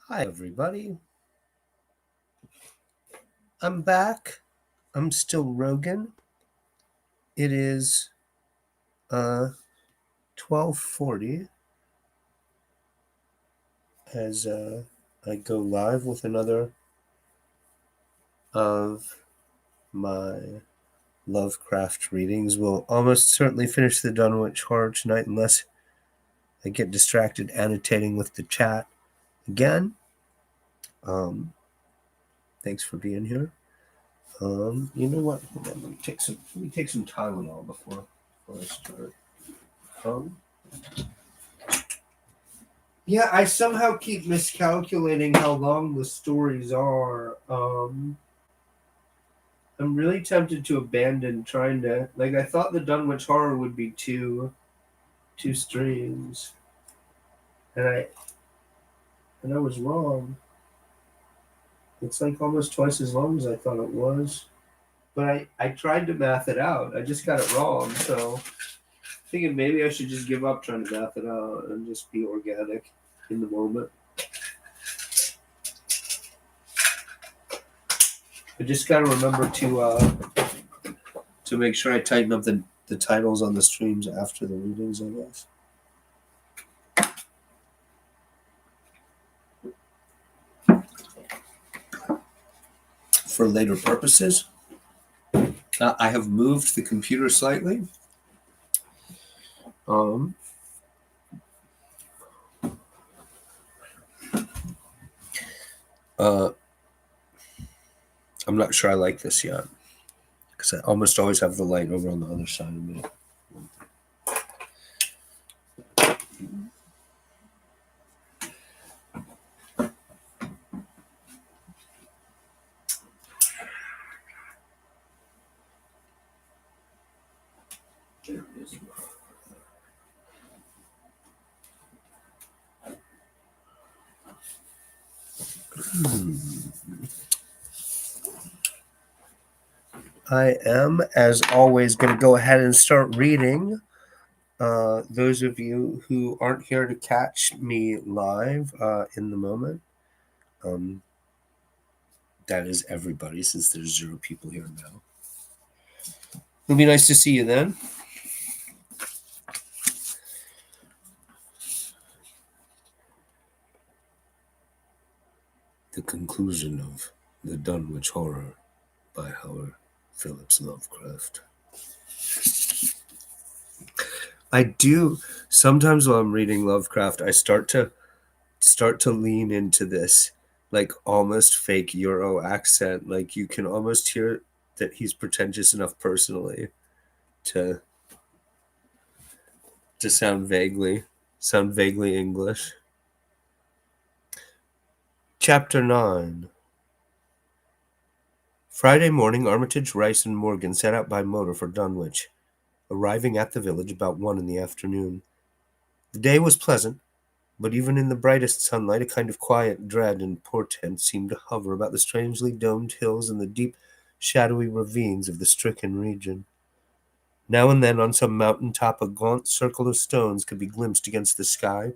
Hi, everybody. I'm back. I'm still Rogan. It is 12:40 as I go live with another of my Lovecraft readings. We'll almost certainly finish the Dunwich Horror tonight unless I get distracted annotating with the chat again. Thanks for being here. You know what? Hold on, let me take some Tylenol before I start. Yeah, I somehow keep miscalculating how long the stories are. I'm really tempted to abandon trying to I thought the Dunwich Horror would be two streams, and I was wrong. It's like almost twice as long as I thought it was. But I tried to math it out. I just got it wrong, so thinking maybe I should just give up trying to math it out and just be organic in the moment. I just got to remember to make sure I tighten up the titles on the streams after the readings, I guess. For later purposes, I have moved the computer slightly. I'm not sure I like this yet because I almost always have the light over on the other side of me. There it is. I am, as always, going to go ahead and start reading. Those of you who aren't here to catch me live in the moment, that is everybody, since there's 0 people here now. It'll be nice to see you then. The conclusion of the Dunwich Horror by Howard Phillips Lovecraft. I do sometimes while I'm reading Lovecraft, I start to lean into this like almost fake Euro accent. Like you can almost hear that he's pretentious enough personally to sound vaguely English. Chapter 9. Friday morning, Armitage, Rice, and Morgan set out by motor for Dunwich, arriving at the village about 1 in the afternoon. The day was pleasant, but even in the brightest sunlight a kind of quiet dread and portent seemed to hover about the strangely domed hills and the deep, shadowy ravines of the stricken region. Now and then on some mountain top a gaunt circle of stones could be glimpsed against the sky.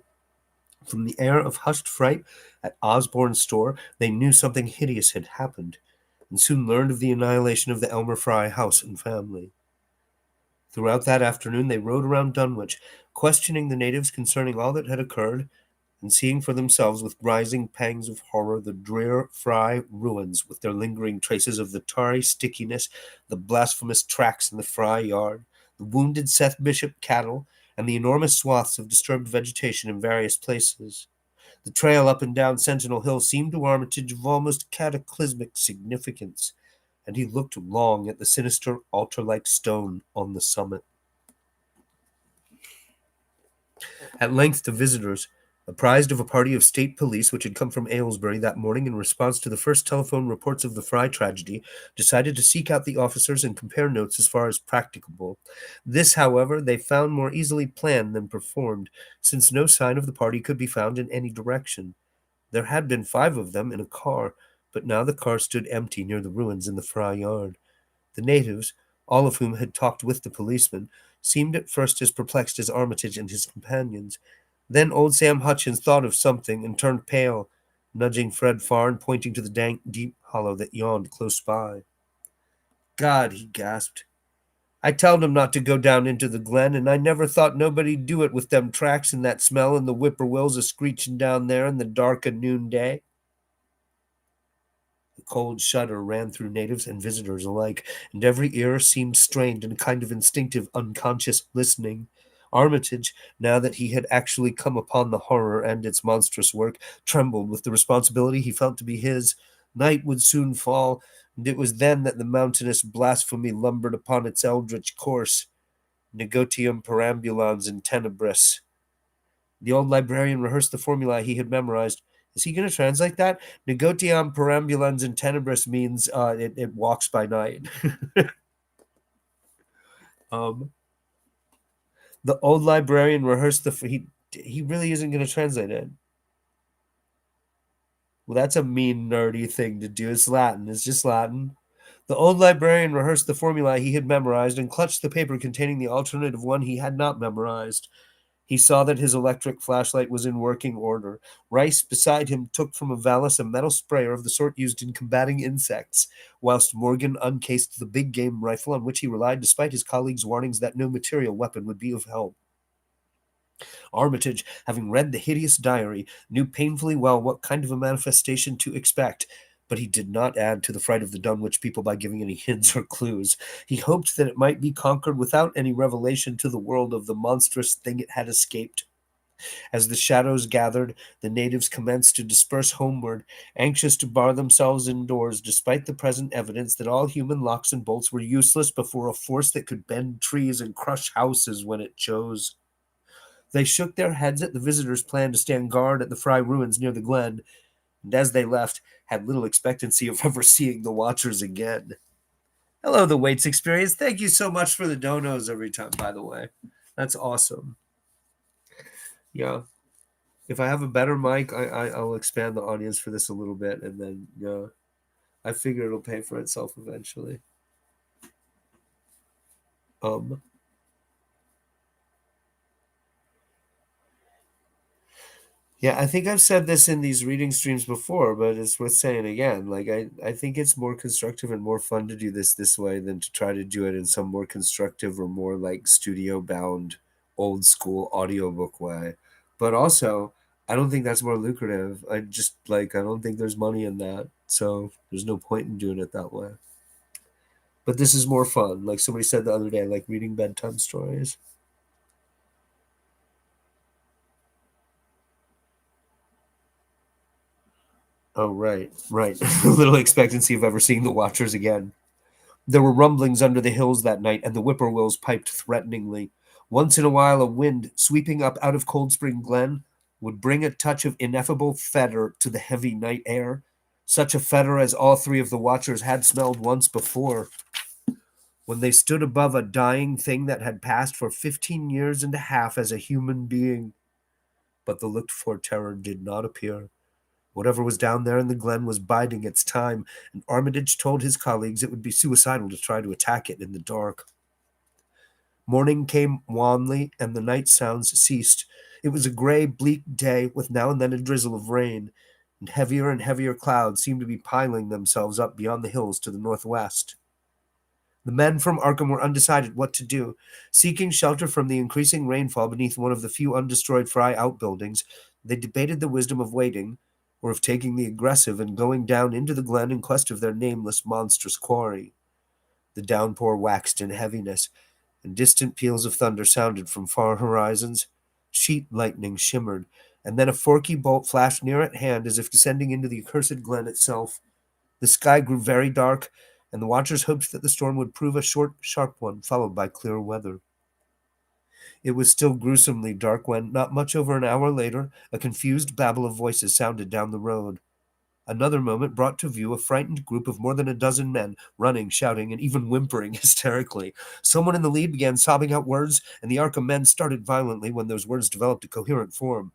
From the air of hushed fright at Osborne's store, they knew something hideous had happened, and soon learned of the annihilation of the Elmer Fry house and family. Throughout that afternoon they rode around Dunwich, questioning the natives concerning all that had occurred, and seeing for themselves with rising pangs of horror the drear Fry ruins with their lingering traces of the tarry stickiness, the blasphemous tracks in the Fry yard, the wounded Seth Bishop cattle, and the enormous swaths of disturbed vegetation in various places. The trail up and down Sentinel Hill seemed to Armitage of almost cataclysmic significance, and he looked long at the sinister altar-like stone on the summit. At length the visitors, apprised of a party of state police which had come from Aylesbury that morning in response to the first telephone reports of the Fry tragedy, decided to seek out the officers and compare notes as far as practicable. This, however, they found more easily planned than performed, since no sign of the party could be found in any direction. There had been 5 of them in a car, but now the car stood empty near the ruins in the Fry yard. The natives, all of whom had talked with the policeman, seemed at first as perplexed as Armitage and his companions. Then old Sam Hutchins thought of something and turned pale. nudging Fred far and pointing to the dank, deep hollow that yawned close by. God, he gasped. I telled him not to go down into the glen, and I never thought nobody'd do it with them tracks and that smell and the whippoorwills a screechin' down there in the dark of noonday. A cold shudder ran through natives and visitors alike, and every ear seemed strained in a kind of instinctive, unconscious listening. Armitage, now that he had actually come upon the horror and its monstrous work, trembled with the responsibility he felt to be his. Night would soon fall, and it was then that the mountainous blasphemy lumbered upon its eldritch course. Negotium perambulans in tenebris. The old librarian rehearsed the formula he had memorized. Is he going to translate that? Negotiam perambulans in tenebris means it walks by night. um, the old librarian rehearsed he really isn't going to translate it. Well, that's a mean, nerdy thing to do. It's Latin. It's just Latin. The old librarian rehearsed the formula he had memorized and clutched the paper containing the alternative one he had not memorized. He saw that his electric flashlight was in working order. Rice, beside him, took from a valise a metal sprayer of the sort used in combating insects, whilst Morgan uncased the big game rifle on which he relied despite his colleagues' warnings that no material weapon would be of help. Armitage, having read the hideous diary, knew painfully well what kind of a manifestation to expect, but he did not add to the fright of the Dunwich people by giving any hints or clues. He hoped that it might be conquered without any revelation to the world of the monstrous thing it had escaped. As the shadows gathered, the natives commenced to disperse homeward, anxious to bar themselves indoors, despite the present evidence that all human locks and bolts were useless before a force that could bend trees and crush houses when it chose. They shook their heads at the visitors' plan to stand guard at the Fry ruins near the glen, and as they left, had little expectancy of ever seeing the watchers again. Hello, the Waits Experience. Thank you so much for the donos every time, by the way. That's awesome. Yeah. If I have a better mic, I'll expand the audience for this a little bit, and then, yeah, I figure it'll pay for itself eventually. Um, Yeah, I think I've said this in these reading streams before, but it's worth saying again. Like I think it's more constructive and more fun to do this way than to try to do it in some more constructive or more like studio bound old school audiobook way. But also, I don't think that's more lucrative. I don't think there's money in that. So there's no point in doing it that way. But this is more fun. Like somebody said the other day, like reading bedtime stories. Oh, right, right. Little expectancy of ever seeing the Watchers again. There were rumblings under the hills that night, and the whippoorwills piped threateningly. Once in a while, a wind, sweeping up out of Cold Spring Glen, would bring a touch of ineffable fetor to the heavy night air, such a fetor as all three of the Watchers had smelled once before, when they stood above a dying thing that had passed for 15 years and a half as a human being. But the looked-for terror did not appear. Whatever was down there in the glen was biding its time, and Armitage told his colleagues it would be suicidal to try to attack it in the dark. Morning came wanly, and the night sounds ceased. It was a gray, bleak day, with now and then a drizzle of rain, and heavier clouds seemed to be piling themselves up beyond the hills to the northwest. The men from Arkham were undecided what to do. Seeking shelter from the increasing rainfall beneath one of the few undestroyed Fry outbuildings, they debated the wisdom of waiting, or of taking the aggressive and going down into the glen in quest of their nameless monstrous quarry. The downpour waxed in heaviness, and distant peals of thunder sounded from far horizons. Sheet lightning shimmered, and then a forky bolt flashed near at hand as if descending into the accursed glen itself. The sky grew very dark, and the watchers hoped that the storm would prove a short, sharp one, followed by clear weather. It was still gruesomely dark when, not much over an hour later, a confused babble of voices sounded down the road. Another moment brought to view a frightened group of more than a dozen men, running, shouting, and even whimpering hysterically. Someone in the lead began sobbing out words, and the Arkham men started violently when those words developed a coherent form.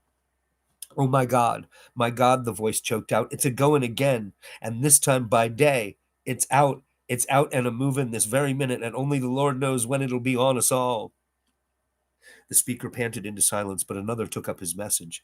"Oh, my God," the voice choked out. "It's a goin' again, and this time by day. It's out and a movin' this very minute, and only the Lord knows when it'll be on us all." The speaker panted into silence, but another took up his message.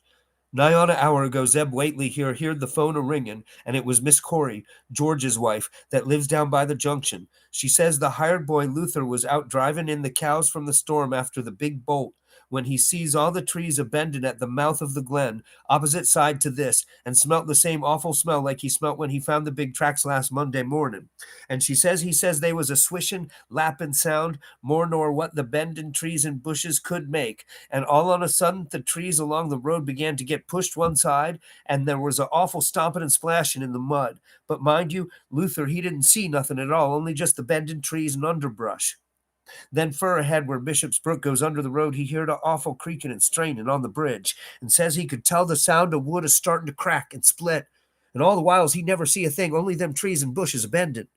Nigh on an hour ago, Zeb Whately here heard the phone a-ringin', and it was Miss Corey, George's wife, that lives down by the junction. She says the hired boy Luther was out drivin' in the cows from the storm after the big bolt, when he sees all the trees a-bendin' at the mouth of the glen, opposite side to this, and smelt the same awful smell like he smelt when he found the big tracks last Monday mornin'. And he says they was a swishin', lappin' sound, more nor what the bendin' trees and bushes could make, and all on a sudden the trees along the road began to get pushed one side, and there was an awful stomping and splashing in the mud. But mind you, Luther, he didn't see nothing at all, only just the bending trees and underbrush. Then fur ahead where Bishop's Brook goes under the road, he heard a awful creaking and straining on the bridge, and says he could tell the sound of wood a starting to crack and split. And all the whiles he never see a thing, only them trees and bushes a bending.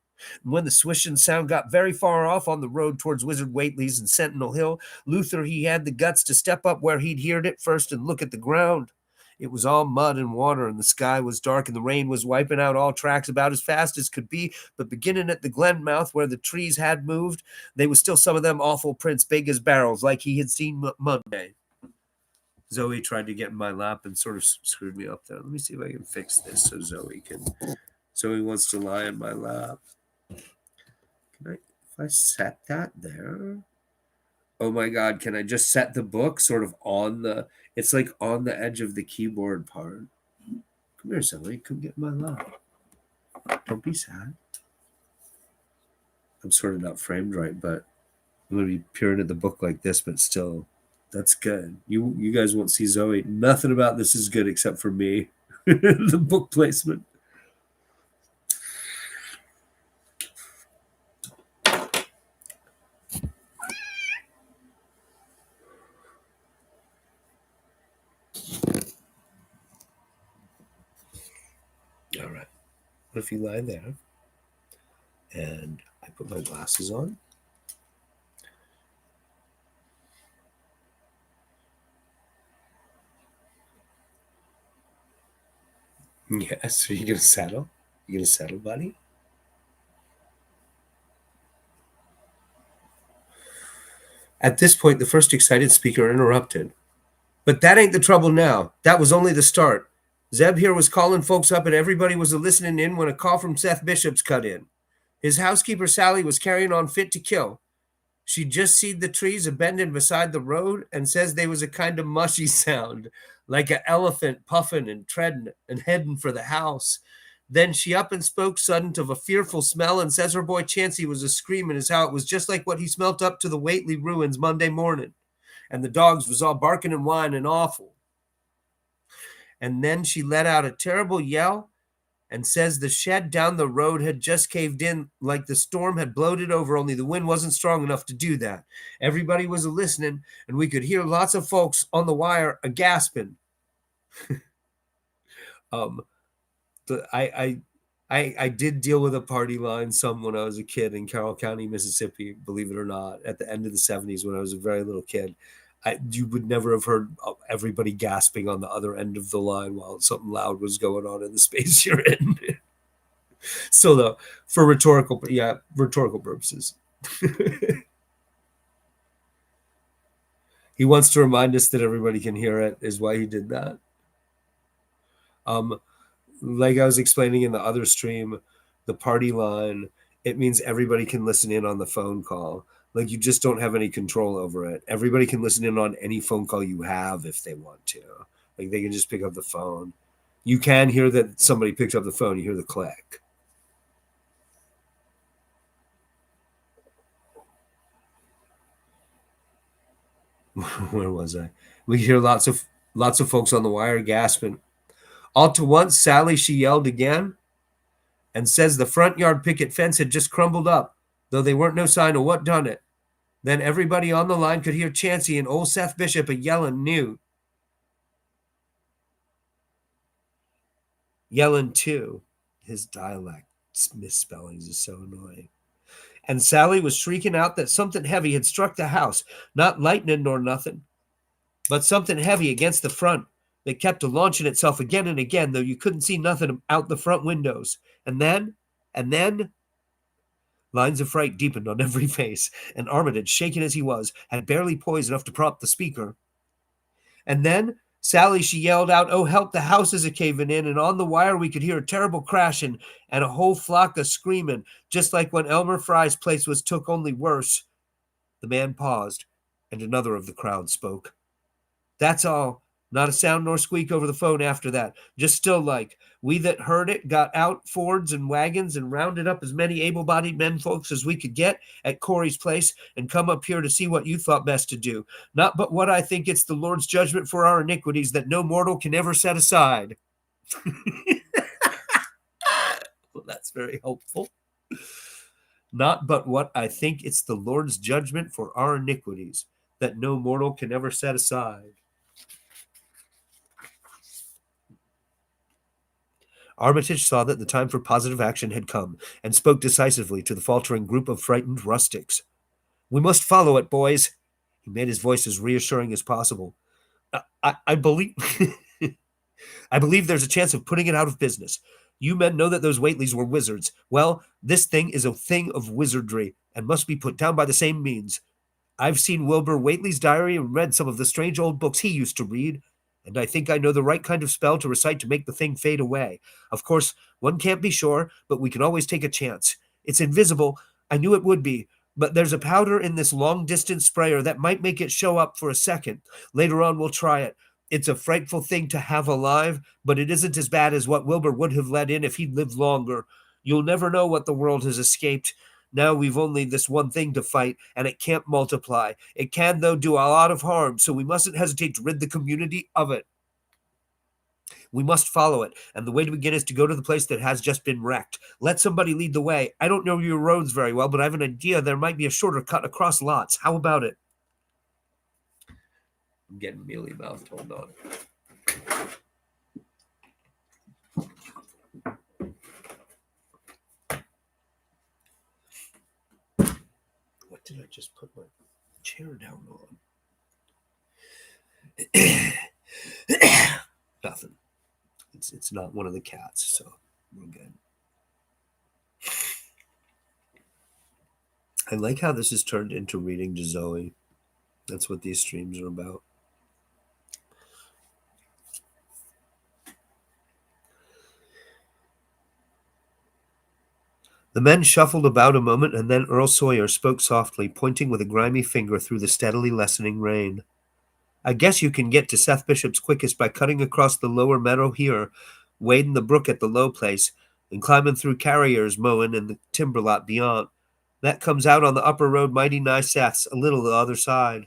And when the swishing sound got very far off on the road towards Wizard Whately's and Sentinel Hill, Luther he had the guts to step up where he'd heard it first and look at the ground. It was all mud and water, and the sky was dark, and the rain was wiping out all tracks about as fast as could be. But beginning at the glen mouth where the trees had moved, they was still some of them awful prints big as barrels, like he had seen Monday. Zoe tried to get in my lap and sort of screwed me up there. Let me see if I can fix this so Zoe can. Zoe wants to lie in my lap. If I set that there? Oh my God, can I just set the book sort of on the, it's like on the edge of the keyboard part. Come here, Zoe, come get in my lap. Don't be sad. I'm sort of not framed right, but I'm going to be peering at the book like this, but still, that's good. You guys won't see Zoe. Nothing about this is good except for me. The book placement. All right. What if you lie there and I put my glasses on? Yes. Are you going to settle? You going to settle, buddy? At this point, the first excited speaker interrupted. But that ain't the trouble now. That was only the start. Zeb here was calling folks up and everybody was a-listening in when a call from Seth Bishop's cut in. His housekeeper Sally was carrying on fit to kill. She'd just seed the trees a-bending beside the road and says they was a kind of mushy sound, like a elephant puffing and treading and heading for the house. Then she up and spoke sudden of a fearful smell and says her boy Chancey was a-screaming as how it was just like what he smelt up to the Whately ruins Monday morning. And the dogs was all barking and whining awful. And then she let out a terrible yell and says the shed down the road had just caved in like the storm had blowed it over, only the wind wasn't strong enough to do that. Everybody was a-listening, and we could hear lots of folks on the wire a-gasping. I did deal with a party line some when I was a kid in Carroll County, Mississippi, believe it or not, at the end of the 70s when I was a very little kid. You would never have heard everybody gasping on the other end of the line while something loud was going on in the space you're in. So, though, for rhetorical purposes. He wants to remind us that everybody can hear it, is why he did that. Like I was explaining in the other stream, the party line, it means everybody can listen in on the phone call. Like, you just don't have any control over it. Everybody can listen in on any phone call you have if they want to. Like, they can just pick up the phone. You can hear that somebody picked up the phone. You hear the click. Where was I? We hear lots of folks on the wire gasping. All to once, Sally, she yelled again and says the front yard picket fence had just crumbled up, though they weren't no sign of what done it. Then everybody on the line could hear Chancey and old Seth Bishop a-yelling new. Yelling too. His dialect misspellings is so annoying. And Sally was shrieking out that something heavy had struck the house, not lightning nor nothing, but something heavy against the front that kept launching itself again and again, though you couldn't see nothing out the front windows. And then, lines of fright deepened on every face, and Armitage, shaken as he was, had barely poise enough to prompt the speaker. And then Sally, she yelled out, "Oh, help, the house is a-caving in," and on the wire we could hear a terrible crashing and a whole flock of screaming, just like when Elmer Fry's place was took, only worse. The man paused, and another of the crowd spoke. "That's all. Not a sound nor squeak over the phone after that. Just still like. We that heard it got out Fords and wagons and rounded up as many able-bodied men folks as we could get at Corey's place and come up here to see what you thought best to do. Not but what I think it's the Lord's judgment for our iniquities that no mortal can ever set aside." Well, that's very hopeful. "Not but what I think it's the Lord's judgment for our iniquities that no mortal can ever set aside." Armitage saw that the time for positive action had come, and spoke decisively to the faltering group of frightened rustics. "We must follow it, boys." He made his voice as reassuring as possible. I believe I believe there's a chance of putting it out of business. You men know that those Whateleys were wizards. Well, this thing is a thing of wizardry, and must be put down by the same means. I've seen Wilbur Whately's diary and read some of the strange old books he used to read, and I think I know the right kind of spell to recite to make the thing fade away. Of course, one can't be sure, but we can always take a chance. It's invisible. I knew it would be, but there's a powder in this long-distance sprayer that might make it show up for a second. Later on, we'll try it. It's a frightful thing to have alive, but it isn't as bad as what Wilbur would have let in if he'd lived longer. You'll never know what the world has escaped. Now we've only this one thing to fight, and it can't multiply. It can, though, do a lot of harm, so we mustn't hesitate to rid the community of it. We must follow it, and the way to begin is to go to the place that has just been wrecked. Let somebody lead the way. I don't know your roads very well, but I have an idea there might be a shorter cut across lots. How about it? I'm getting mealy-mouthed. Hold on. What did I just put my chair down on? Nothing. It's not one of the cats, so we're good. I like how this is turned into reading to Zoe. That's what these streams are about. The men shuffled about a moment, and then Earl Sawyer spoke softly, pointing with a grimy finger through the steadily lessening rain. "I guess you can get to Seth Bishop's quickest by cutting across the lower meadow here, wading the brook at the low place, and climbing through Carrier's mowing and the timber lot beyond. That comes out on the upper road mighty nigh Seth's, a little the other side."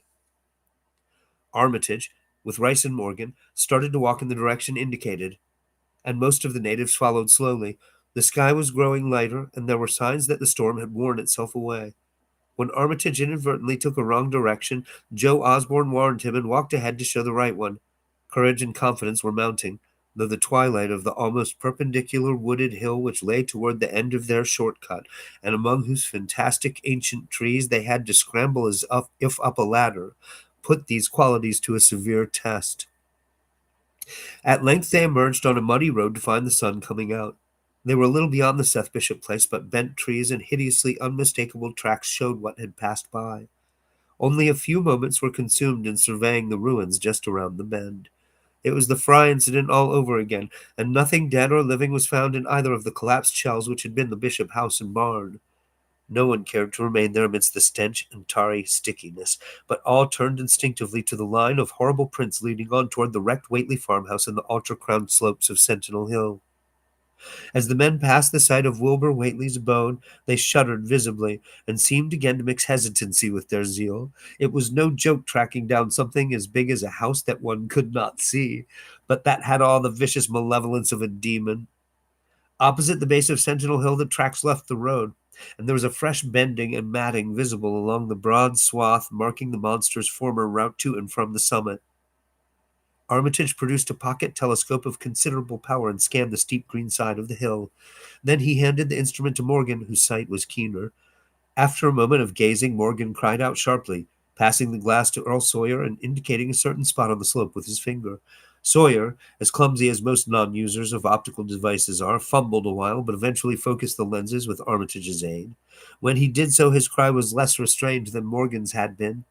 Armitage, with Rice and Morgan, started to walk in the direction indicated, and most of the natives followed slowly. The sky was growing lighter, and there were signs that the storm had worn itself away. When Armitage inadvertently took a wrong direction, Joe Osborne warned him and walked ahead to show the right one. Courage and confidence were mounting, though the twilight of the almost perpendicular wooded hill which lay toward the end of their shortcut, and among whose fantastic ancient trees they had to scramble as if up a ladder, put these qualities to a severe test. At length they emerged on a muddy road to find the sun coming out. They were a little beyond the Seth Bishop place, but bent trees and hideously unmistakable tracks showed what had passed by. Only a few moments were consumed in surveying the ruins just around the bend. It was the Fry incident all over again, and nothing dead or living was found in either of the collapsed shells which had been the Bishop house and barn. No one cared to remain there amidst the stench and tarry stickiness, but all turned instinctively to the line of horrible prints leading on toward the wrecked Whately farmhouse and the altar-crowned slopes of Sentinel Hill. As the men passed the sight of Wilbur Whately's abode, they shuddered visibly, and seemed again to mix hesitancy with their zeal. It was no joke tracking down something as big as a house that one could not see, but that had all the vicious malevolence of a demon. Opposite the base of Sentinel Hill, the tracks left the road, and there was a fresh bending and matting visible along the broad swath marking the monster's former route to and from the summit. Armitage produced a pocket telescope of considerable power and scanned the steep green side of the hill. Then he handed the instrument to Morgan, whose sight was keener. After a moment of gazing, Morgan cried out sharply, passing the glass to Earl Sawyer and indicating a certain spot on the slope with his finger. Sawyer, as clumsy as most non-users of optical devices are, fumbled a while, but eventually focused the lenses with Armitage's aid. When he did so, his cry was less restrained than Morgan's had been.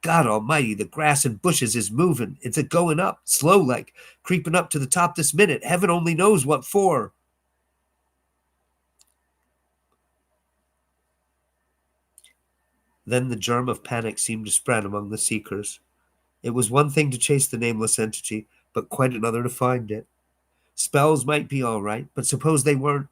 God almighty, the grass and bushes is moving. It's a going up, slow like, creeping up to the top this minute. Heaven only knows what for. Then the germ of panic seemed to spread among the seekers. It was one thing to chase the nameless entity, but quite another to find it. Spells might be all right, but suppose they weren't?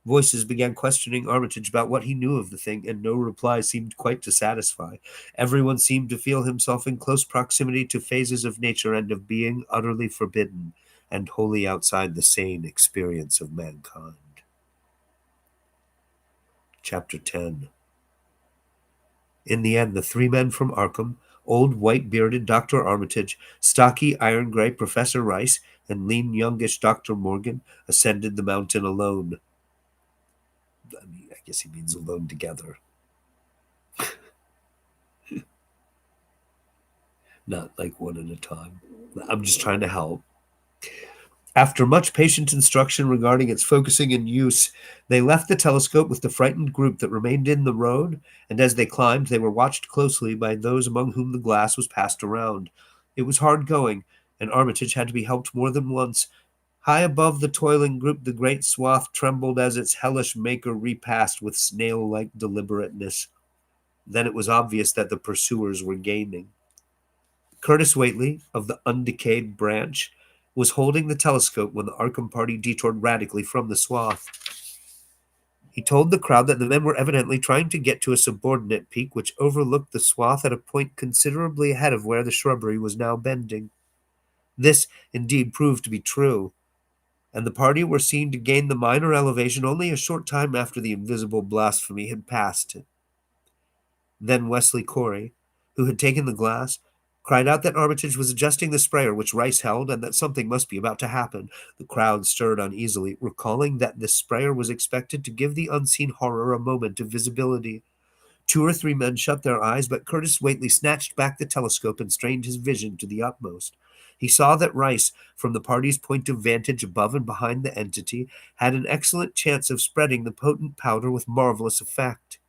Voices began questioning Armitage about what he knew of the thing, and no reply seemed quite to satisfy. Everyone seemed to feel himself in close proximity to phases of nature and of being utterly forbidden and wholly outside the sane experience of mankind. Chapter 10. In the end, the three men from Arkham, old white-bearded Dr. Armitage, stocky iron-gray Professor Rice, and lean youngish Dr. Morgan, ascended the mountain alone. I guess he means alone together. Not like one at a time. I'm just trying to help. After much patient instruction regarding its focusing and use, they left the telescope with the frightened group that remained in the road, and as they climbed, they were watched closely by those among whom the glass was passed around. It was hard going, and Armitage had to be helped more than once. High above the toiling group, the great swath trembled as its hellish maker repassed with snail-like deliberateness. Then it was obvious that the pursuers were gaining. Curtis Whately, of the undecayed branch, was holding the telescope when the Arkham party detoured radically from the swath. He told the crowd that the men were evidently trying to get to a subordinate peak which overlooked the swath at a point considerably ahead of where the shrubbery was now bending. This, indeed, proved to be true, and the party were seen to gain the minor elevation only a short time after the invisible blasphemy had passed it. Then Wesley Corey, who had taken the glass, cried out that Armitage was adjusting the sprayer which Rice held and that something must be about to happen. The crowd stirred uneasily, recalling that the sprayer was expected to give the unseen horror a moment of visibility. Two or three men shut their eyes, but Curtis Whately snatched back the telescope and strained his vision to the utmost. He saw that Rice, from the party's point of vantage above and behind the entity, had an excellent chance of spreading the potent powder with marvelous effect.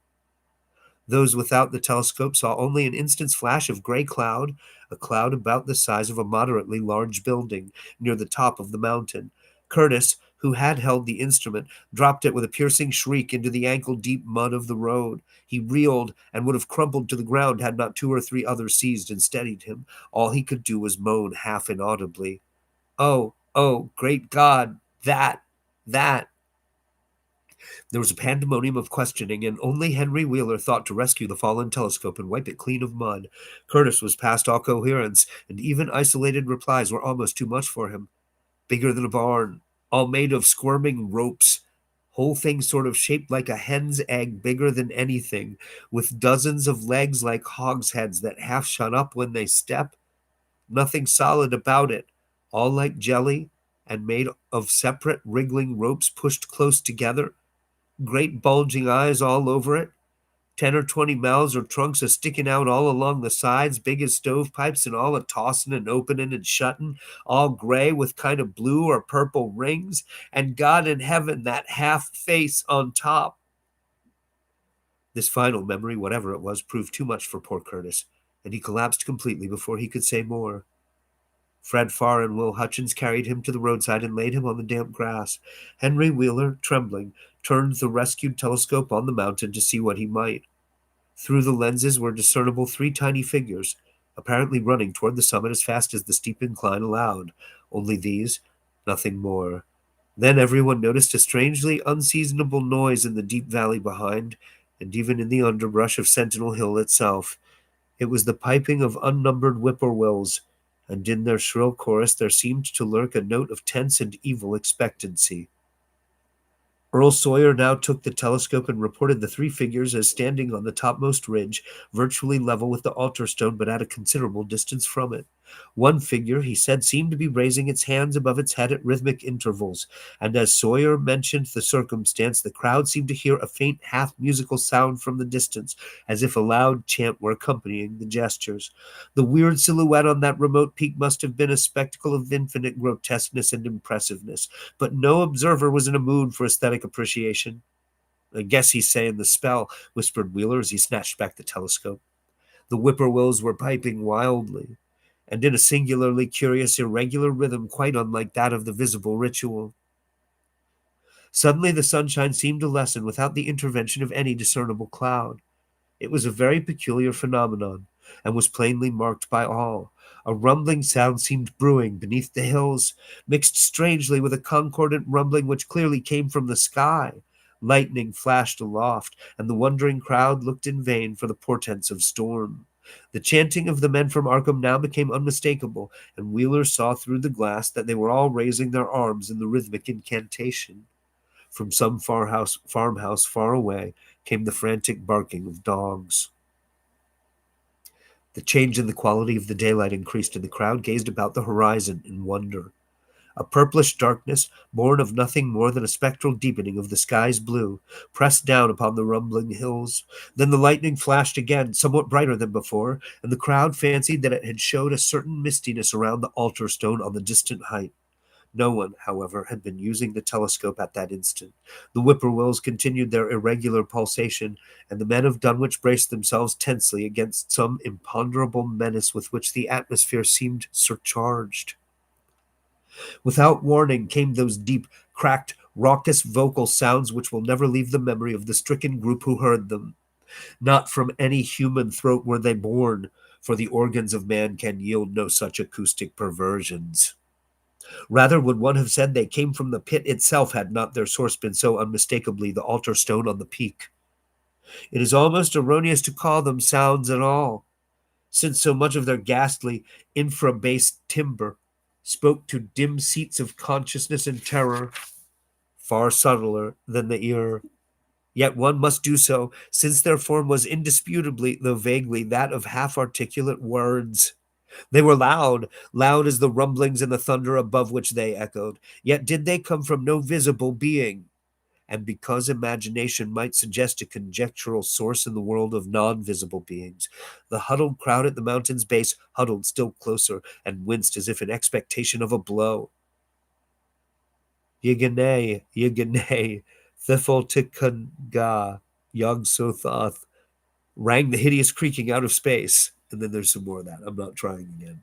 Those without the telescope saw only an instant's flash of gray cloud, a cloud about the size of a moderately large building, near the top of the mountain. Curtis, who had held the instrument, dropped it with a piercing shriek into the ankle-deep mud of the road. He reeled and would have crumpled to the ground had not two or three others seized and steadied him. All he could do was moan half inaudibly, "Oh, oh, great God, that." There was a pandemonium of questioning, and only Henry Wheeler thought to rescue the fallen telescope and wipe it clean of mud. Curtis was past all coherence, and even isolated replies were almost too much for him. Bigger than a barn, all made of squirming ropes. Whole thing sort of shaped like a hen's egg, bigger than anything, with dozens of legs like hogsheads that half shut up when they step. Nothing solid about it, all like jelly, and made of separate wriggling ropes pushed close together. Great bulging eyes all over it, 10 or 20 mouths or trunks a sticking out all along the sides, big as stovepipes, and all a tossin' and opening and shutting, all gray with kind of blue or purple rings, and God in heaven, that half face on top. This final memory, whatever it was, proved too much for poor Curtis, and he collapsed completely before he could say more. Fred Farr and Will Hutchins carried him to the roadside and laid him on the damp grass. Henry Wheeler, trembling, turned the rescued telescope on the mountain to see what he might. Through the lenses were discernible three tiny figures, apparently running toward the summit as fast as the steep incline allowed. Only these, nothing more. Then everyone noticed a strangely unseasonable noise in the deep valley behind, and even in the underbrush of Sentinel Hill itself. It was the piping of unnumbered whippoorwills, and in their shrill chorus there seemed to lurk a note of tense and evil expectancy. Earl Sawyer now took the telescope and reported the three figures as standing on the topmost ridge, virtually level with the altar stone but at a considerable distance from it. One figure, he said, seemed to be raising its hands above its head at rhythmic intervals, and as Sawyer mentioned the circumstance, the crowd seemed to hear a faint half-musical sound from the distance, as if a loud chant were accompanying the gestures. The weird silhouette on that remote peak must have been a spectacle of infinite grotesqueness and impressiveness, but no observer was in a mood for aesthetic appreciation. "I guess he's saying the spell," whispered Wheeler as he snatched back the telescope. The whippoorwills were piping wildly, and in a singularly curious, irregular rhythm quite unlike that of the visible ritual. Suddenly the sunshine seemed to lessen without the intervention of any discernible cloud. It was a very peculiar phenomenon, and was plainly marked by all. A rumbling sound seemed brewing beneath the hills, mixed strangely with a concordant rumbling which clearly came from the sky. Lightning flashed aloft, and the wondering crowd looked in vain for the portents of storm. The chanting of the men from Arkham now became unmistakable, and Wheeler saw through the glass that they were all raising their arms in the rhythmic incantation. From some farmhouse far away came the frantic barking of dogs. The change in the quality of the daylight increased, and the crowd gazed about the horizon in wonder. A purplish darkness, born of nothing more than a spectral deepening of the sky's blue, pressed down upon the rumbling hills. Then the lightning flashed again, somewhat brighter than before, and the crowd fancied that it had showed a certain mistiness around the altar stone on the distant height. No one, however, had been using the telescope at that instant. The whippoorwills continued their irregular pulsation, and the men of Dunwich braced themselves tensely against some imponderable menace with which the atmosphere seemed surcharged. Without warning came those deep, cracked, raucous vocal sounds which will never leave the memory of the stricken group who heard them. Not from any human throat were they born, for the organs of man can yield no such acoustic perversions. Rather would one have said they came from the pit itself had not their source been so unmistakably the altar stone on the peak. It is almost erroneous to call them sounds at all, since so much of their ghastly, infra-based timbre spoke to dim seats of consciousness and terror, far subtler than the ear. Yet one must do so, since their form was indisputably, though vaguely, that of half-articulate words. They were loud, loud as the rumblings and the thunder above which they echoed. Yet did they come from no visible being. And because imagination might suggest a conjectural source in the world of non-visible beings, the huddled crowd at the mountain's base huddled still closer and winced as if in expectation of a blow. Yiganay, Yiganay, Thifaltikanga, Yog-Sothoth, rang the hideous creaking out of space. And then there's some more of that. I'm not trying again.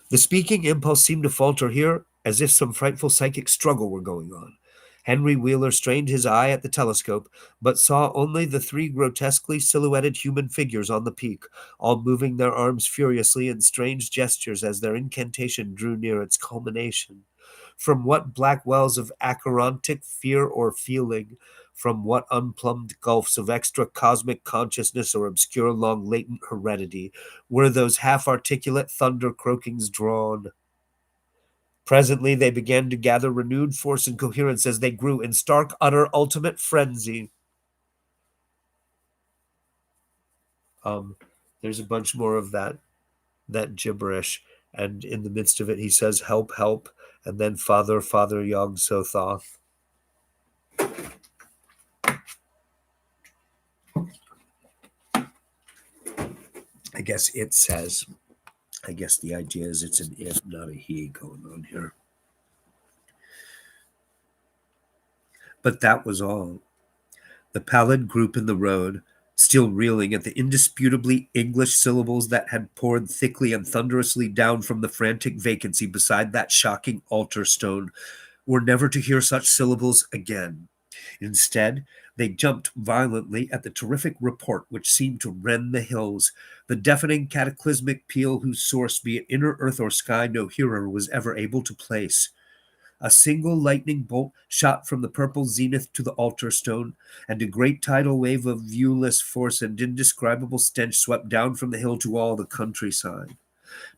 The speaking impulse seemed to falter here, as if some frightful psychic struggle were going on. Henry Wheeler strained his eye at the telescope, but saw only the three grotesquely silhouetted human figures on the peak, all moving their arms furiously in strange gestures as their incantation drew near its culmination. From what black wells of acherontic fear or feeling, from what unplumbed gulfs of extra cosmic consciousness or obscure long latent heredity, were those half-articulate thunder croakings drawn? Presently they began to gather renewed force and coherence as they grew in stark, utter, ultimate frenzy. Um, there's a bunch more of that gibberish, and in the midst of it he says, "Help, help," and then "Father, Father Yog-Sothoth." I guess it says. I guess the idea is it's an it, not a he going on here. But that was all. The pallid group in the road, still reeling at the indisputably English syllables that had poured thickly and thunderously down from the frantic vacancy beside that shocking altar stone, were never to hear such syllables again. Instead, they jumped violently at the terrific report which seemed to rend the hills, the deafening cataclysmic peal whose source, be it inner earth or sky, no hearer was ever able to place. A single lightning bolt shot from the purple zenith to the altar stone, and a great tidal wave of viewless force and indescribable stench swept down from the hill to all the countryside.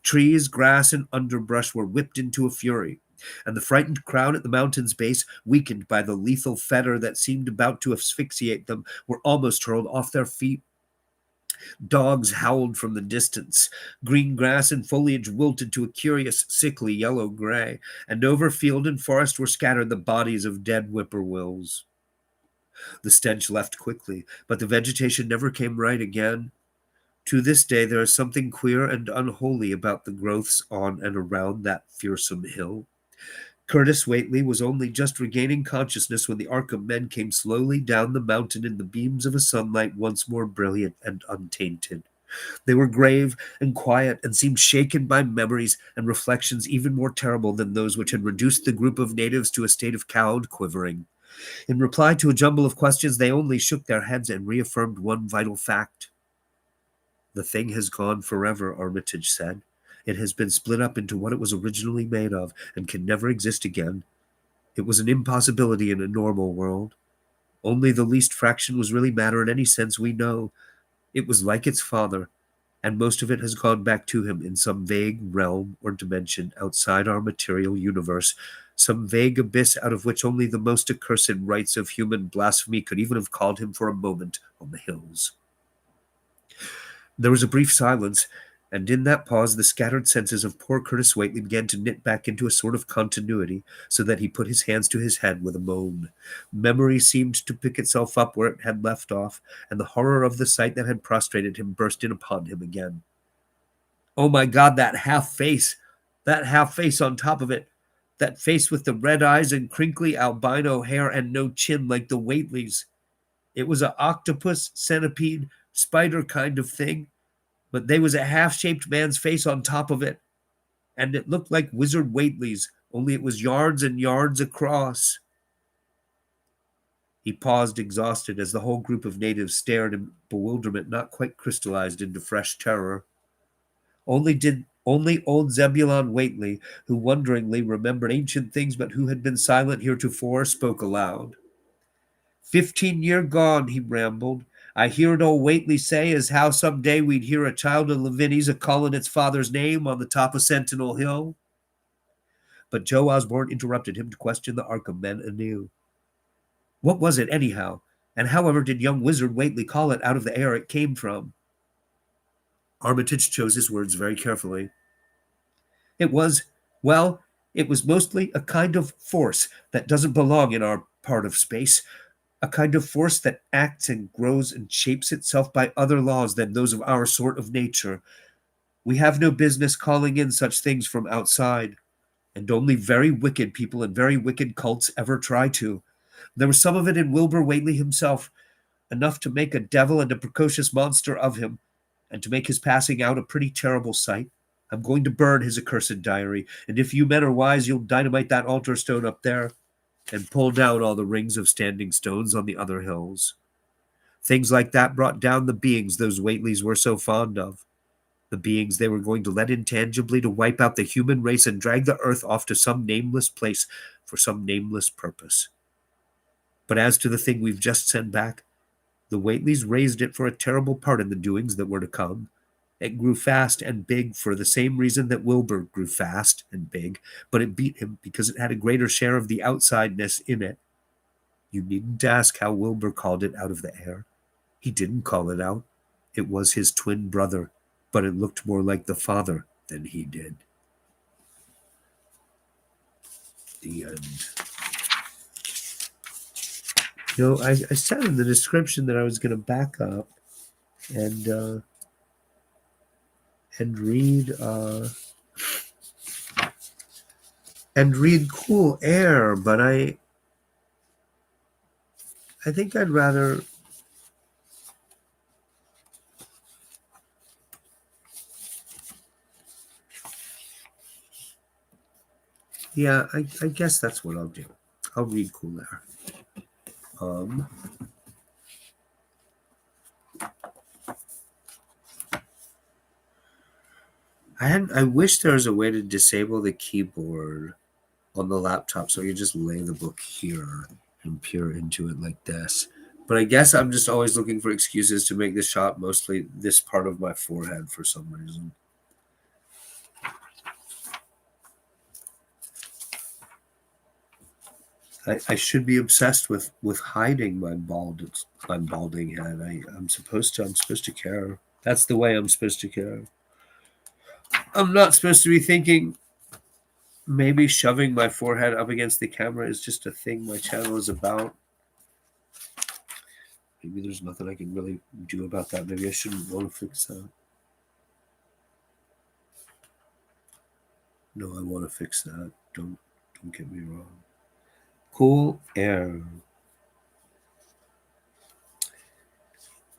Trees, grass, and underbrush were whipped into a fury, and the frightened crowd at the mountain's base, weakened by the lethal fetter that seemed about to asphyxiate them, were almost hurled off their feet. Dogs howled from the distance. Green grass and foliage wilted to a curious, sickly yellow-gray, and over field and forest were scattered the bodies of dead whippoorwills. The stench left quickly, but the vegetation never came right again. To this day there is something queer and unholy about the growths on and around that fearsome hill. Curtis Whately was only just regaining consciousness when the arc of men came slowly down the mountain in the beams of a sunlight once more brilliant and untainted. They were grave and quiet and seemed shaken by memories and reflections even more terrible than those which had reduced the group of natives to a state of cowed quivering. In reply to a jumble of questions, they only shook their heads and reaffirmed one vital fact. The thing has gone forever, Armitage said. It has been split up into what it was originally made of and can never exist again. It was an impossibility in a normal world. Only the least fraction was really matter in any sense we know. It was like its father, and most of it has gone back to him in some vague realm or dimension outside our material universe, some vague abyss out of which only the most accursed rites of human blasphemy could even have called him for a moment on the hills. There was a brief silence, and in that pause the scattered senses of poor Curtis Whately began to knit back into a sort of continuity, so that he put his hands to his head with a moan. Memory seemed to pick itself up where it had left off, and the horror of the sight that had prostrated him burst in upon him again. Oh my God, that half-face! That half-face on top of it! That face with the red eyes and crinkly albino hair and no chin like the Whateleys! It was a octopus, centipede, spider kind of thing, but they was a half-shaped man's face on top of it, and it looked like Wizard Whately's, only it was yards and yards across. He paused, exhausted, as the whole group of natives stared in bewilderment not quite crystallized into fresh terror. Only old Zebulon Whately, who wonderingly remembered ancient things but who had been silent heretofore, spoke aloud. 15 year gone, he rambled. I heard old Whately say as how some day we'd hear a child of Lavinies a-calling its father's name on the top of Sentinel Hill. But Joe Osborne interrupted him to question the Arkham men anew. What was it, anyhow? And however did young Wizard Whately call it out of the air it came from? Armitage chose his words very carefully. It was, well, it was mostly a kind of force that doesn't belong in our part of space, a kind of force that acts and grows and shapes itself by other laws than those of our sort of nature. We have no business calling in such things from outside, and only very wicked people and very wicked cults ever try to. There was some of it in Wilbur Whately himself, enough to make a devil and a precocious monster of him, and to make his passing out a pretty terrible sight. I'm going to burn his accursed diary, and if you men are wise, you'll dynamite that altar stone up there and pull down all the rings of standing stones on the other hills. Things like that brought down the beings those Whateleys were so fond of, the beings they were going to let intangibly to wipe out the human race and drag the earth off to some nameless place for some nameless purpose. But as to the thing we've just sent back, the Whateleys raised it for a terrible part in the doings that were to come. It grew fast and big for the same reason that Wilbur grew fast and big, but it beat him because it had a greater share of the outsideness in it. You needn't ask how Wilbur called it out of the air. He didn't call it out. It was his twin brother, but it looked more like the father than he did. The end. I said in the description that I was going to back up and read Cool Air, but I think I'd rather I guess that's what I'll do. I'll read Cool Air. I wish there was a way to disable the keyboard on the laptop so you just lay the book here and peer into it like this. But I guess I'm just always looking for excuses to make the shot mostly this part of my forehead for some reason. I should be obsessed with hiding my balding head. I'm supposed to care. That's the way I'm supposed to care. I'm not supposed to be thinking maybe shoving my forehead up against the camera is just a thing my channel is about. Maybe there's nothing I can really do about that. Maybe I shouldn't want to fix that. No, I want to fix that. Don't Don't get me wrong. Cool Air.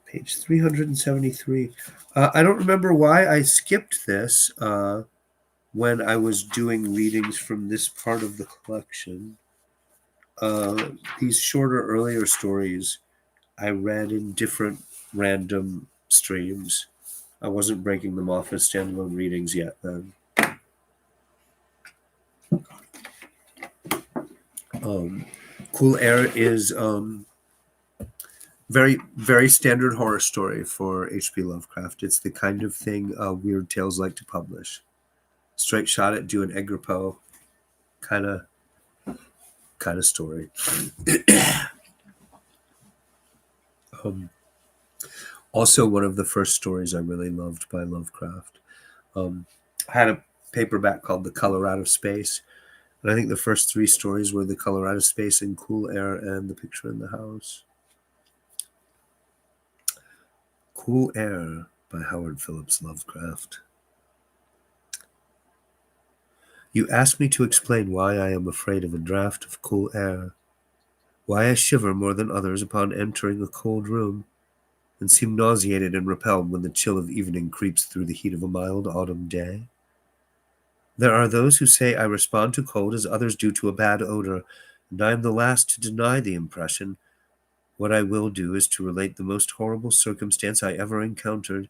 Page 373. I don't remember why I skipped this when I was doing readings from this part of the collection. These shorter, earlier stories I read in different random streams. I wasn't breaking them off as standalone readings yet then. Cool Air is very, very standard horror story for H.P. Lovecraft. It's the kind of thing Weird Tales like to publish. Straight shot at do an Edgar Poe kind of story. Also, one of the first stories I really loved by Lovecraft. I had a paperback called The Color Out of Space, and I think the first three stories were The Color Out of Space and Cool Air and The Picture in the House. Cool Air by Howard Phillips Lovecraft. You ask me to explain why I am afraid of a draught of cool air, why I shiver more than others upon entering a cold room, and seem nauseated and repelled when the chill of evening creeps through the heat of a mild autumn day. There are those who say I respond to cold as others do to a bad odor, and I am the last to deny the impression. What I will do is to relate the most horrible circumstance I ever encountered,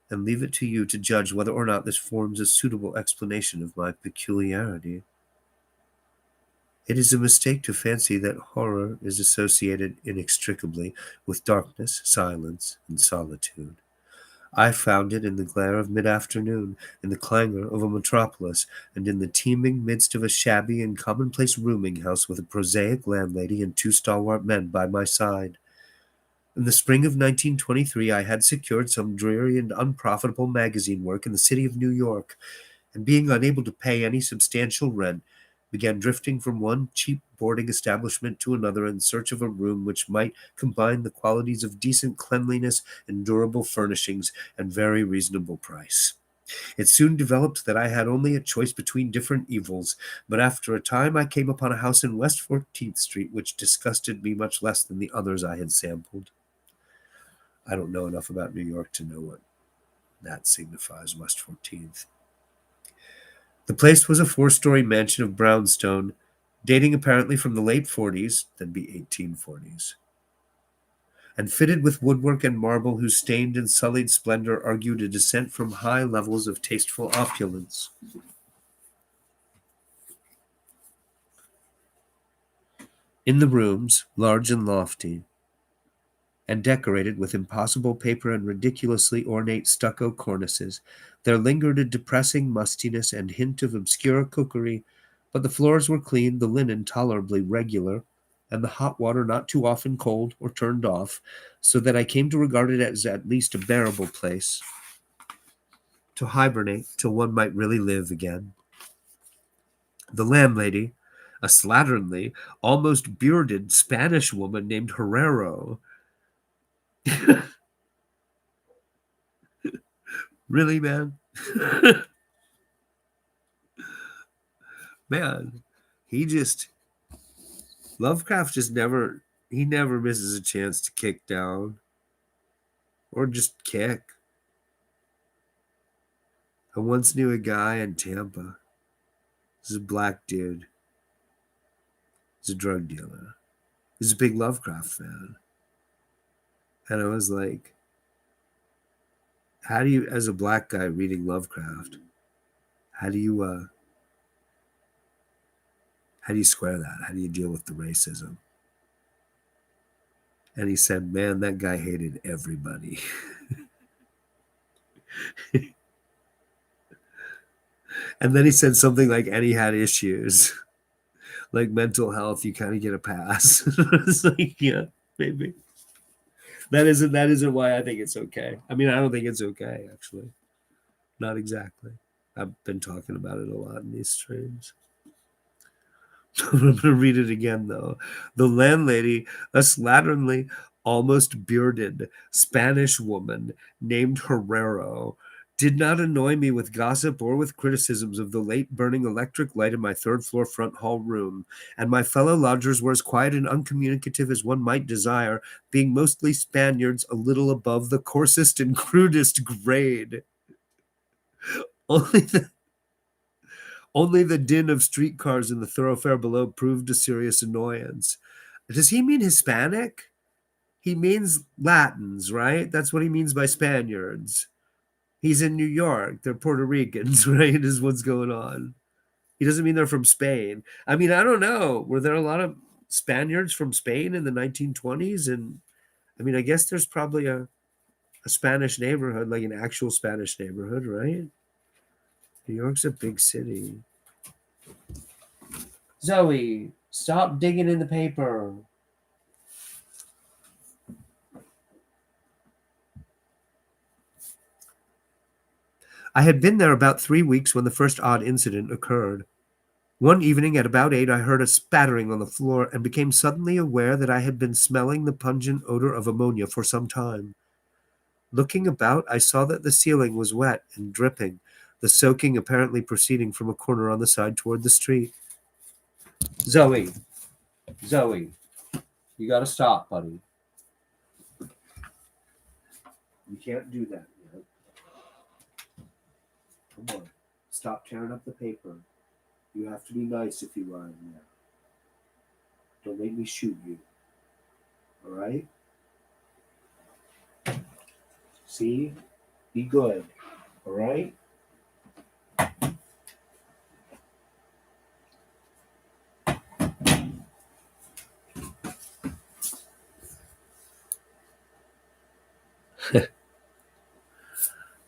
and leave it to you to judge whether or not this forms a suitable explanation of my peculiarity. It is a mistake to fancy that horror is associated inextricably with darkness, silence, and solitude. I found it in the glare of mid-afternoon, in the clangor of a metropolis, and in the teeming midst of a shabby and commonplace rooming house with a prosaic landlady and two stalwart men by my side. In the spring of 1923 I had secured some dreary and unprofitable magazine work in the city of New York, and being unable to pay any substantial rent, began drifting from one cheap boarding establishment to another in search of a room which might combine the qualities of decent cleanliness and durable furnishings and very reasonable price. It soon developed that I had only a choice between different evils, but after a time I came upon a house in West 14th Street which disgusted me much less than the others I had sampled. I don't know enough about New York to know what that signifies, West 14th. The place was a four-story mansion of brownstone, dating apparently from the late 40s, that'd be 1840s, and fitted with woodwork and marble whose stained and sullied splendor argued a descent from high levels of tasteful opulence. In the rooms, large and lofty, and decorated with impossible paper and ridiculously ornate stucco cornices, there lingered a depressing mustiness and hint of obscure cookery, but the floors were clean, the linen tolerably regular, and the hot water not too often cold or turned off, so that I came to regard it as at least a bearable place to hibernate till one might really live again. The landlady, a slatternly, almost bearded Spanish woman named Herrero, really, man? Man, he just Lovecraft just never misses a chance to kick down or just kick. I once knew a guy in Tampa. This is a black dude. He's a drug dealer. He's a big Lovecraft fan. And I was like, how do you, as a black guy reading Lovecraft, how do you square that? How do you deal with the racism? And he said, man, that guy hated everybody. And then he said something like, and he had issues. Like mental health, you kind of get a pass. It's like, yeah, maybe. That isn't why I think it's okay. I mean, I don't think it's okay, actually. Not exactly. I've been talking about it a lot in these streams. I'm going to read it again, though. The landlady, a slatternly, almost bearded Spanish woman named Herrero, did not annoy me with gossip or with criticisms of the late burning electric light in my third-floor front hall room, and my fellow lodgers were as quiet and uncommunicative as one might desire, being mostly Spaniards a little above the coarsest and crudest grade. Only the, only the din of streetcars in the thoroughfare below proved a serious annoyance. Does he mean Hispanic? He means Latins, right? That's what he means by Spaniards. He's in New York. They're Puerto Ricans, right? Is what's going on. He doesn't mean they're from Spain. I mean, I don't know. Were there a lot of Spaniards from Spain in the 1920s? And I mean, I guess there's probably a Spanish neighborhood, like an actual Spanish neighborhood, right? New York's a big city. Zoe, stop digging in the paper. I had been there about 3 weeks when the first odd incident occurred. One evening at about 8, I heard a spattering on the floor and became suddenly aware that I had been smelling the pungent odor of ammonia for some time. Looking about, I saw that the ceiling was wet and dripping, the soaking apparently proceeding from a corner on the side toward the street. Zoe, you gotta stop, buddy. You can't do that yet. Come on, stop tearing up the paper. You have to be nice if you are in there. Don't make me shoot you. All right? See? Be good. All right?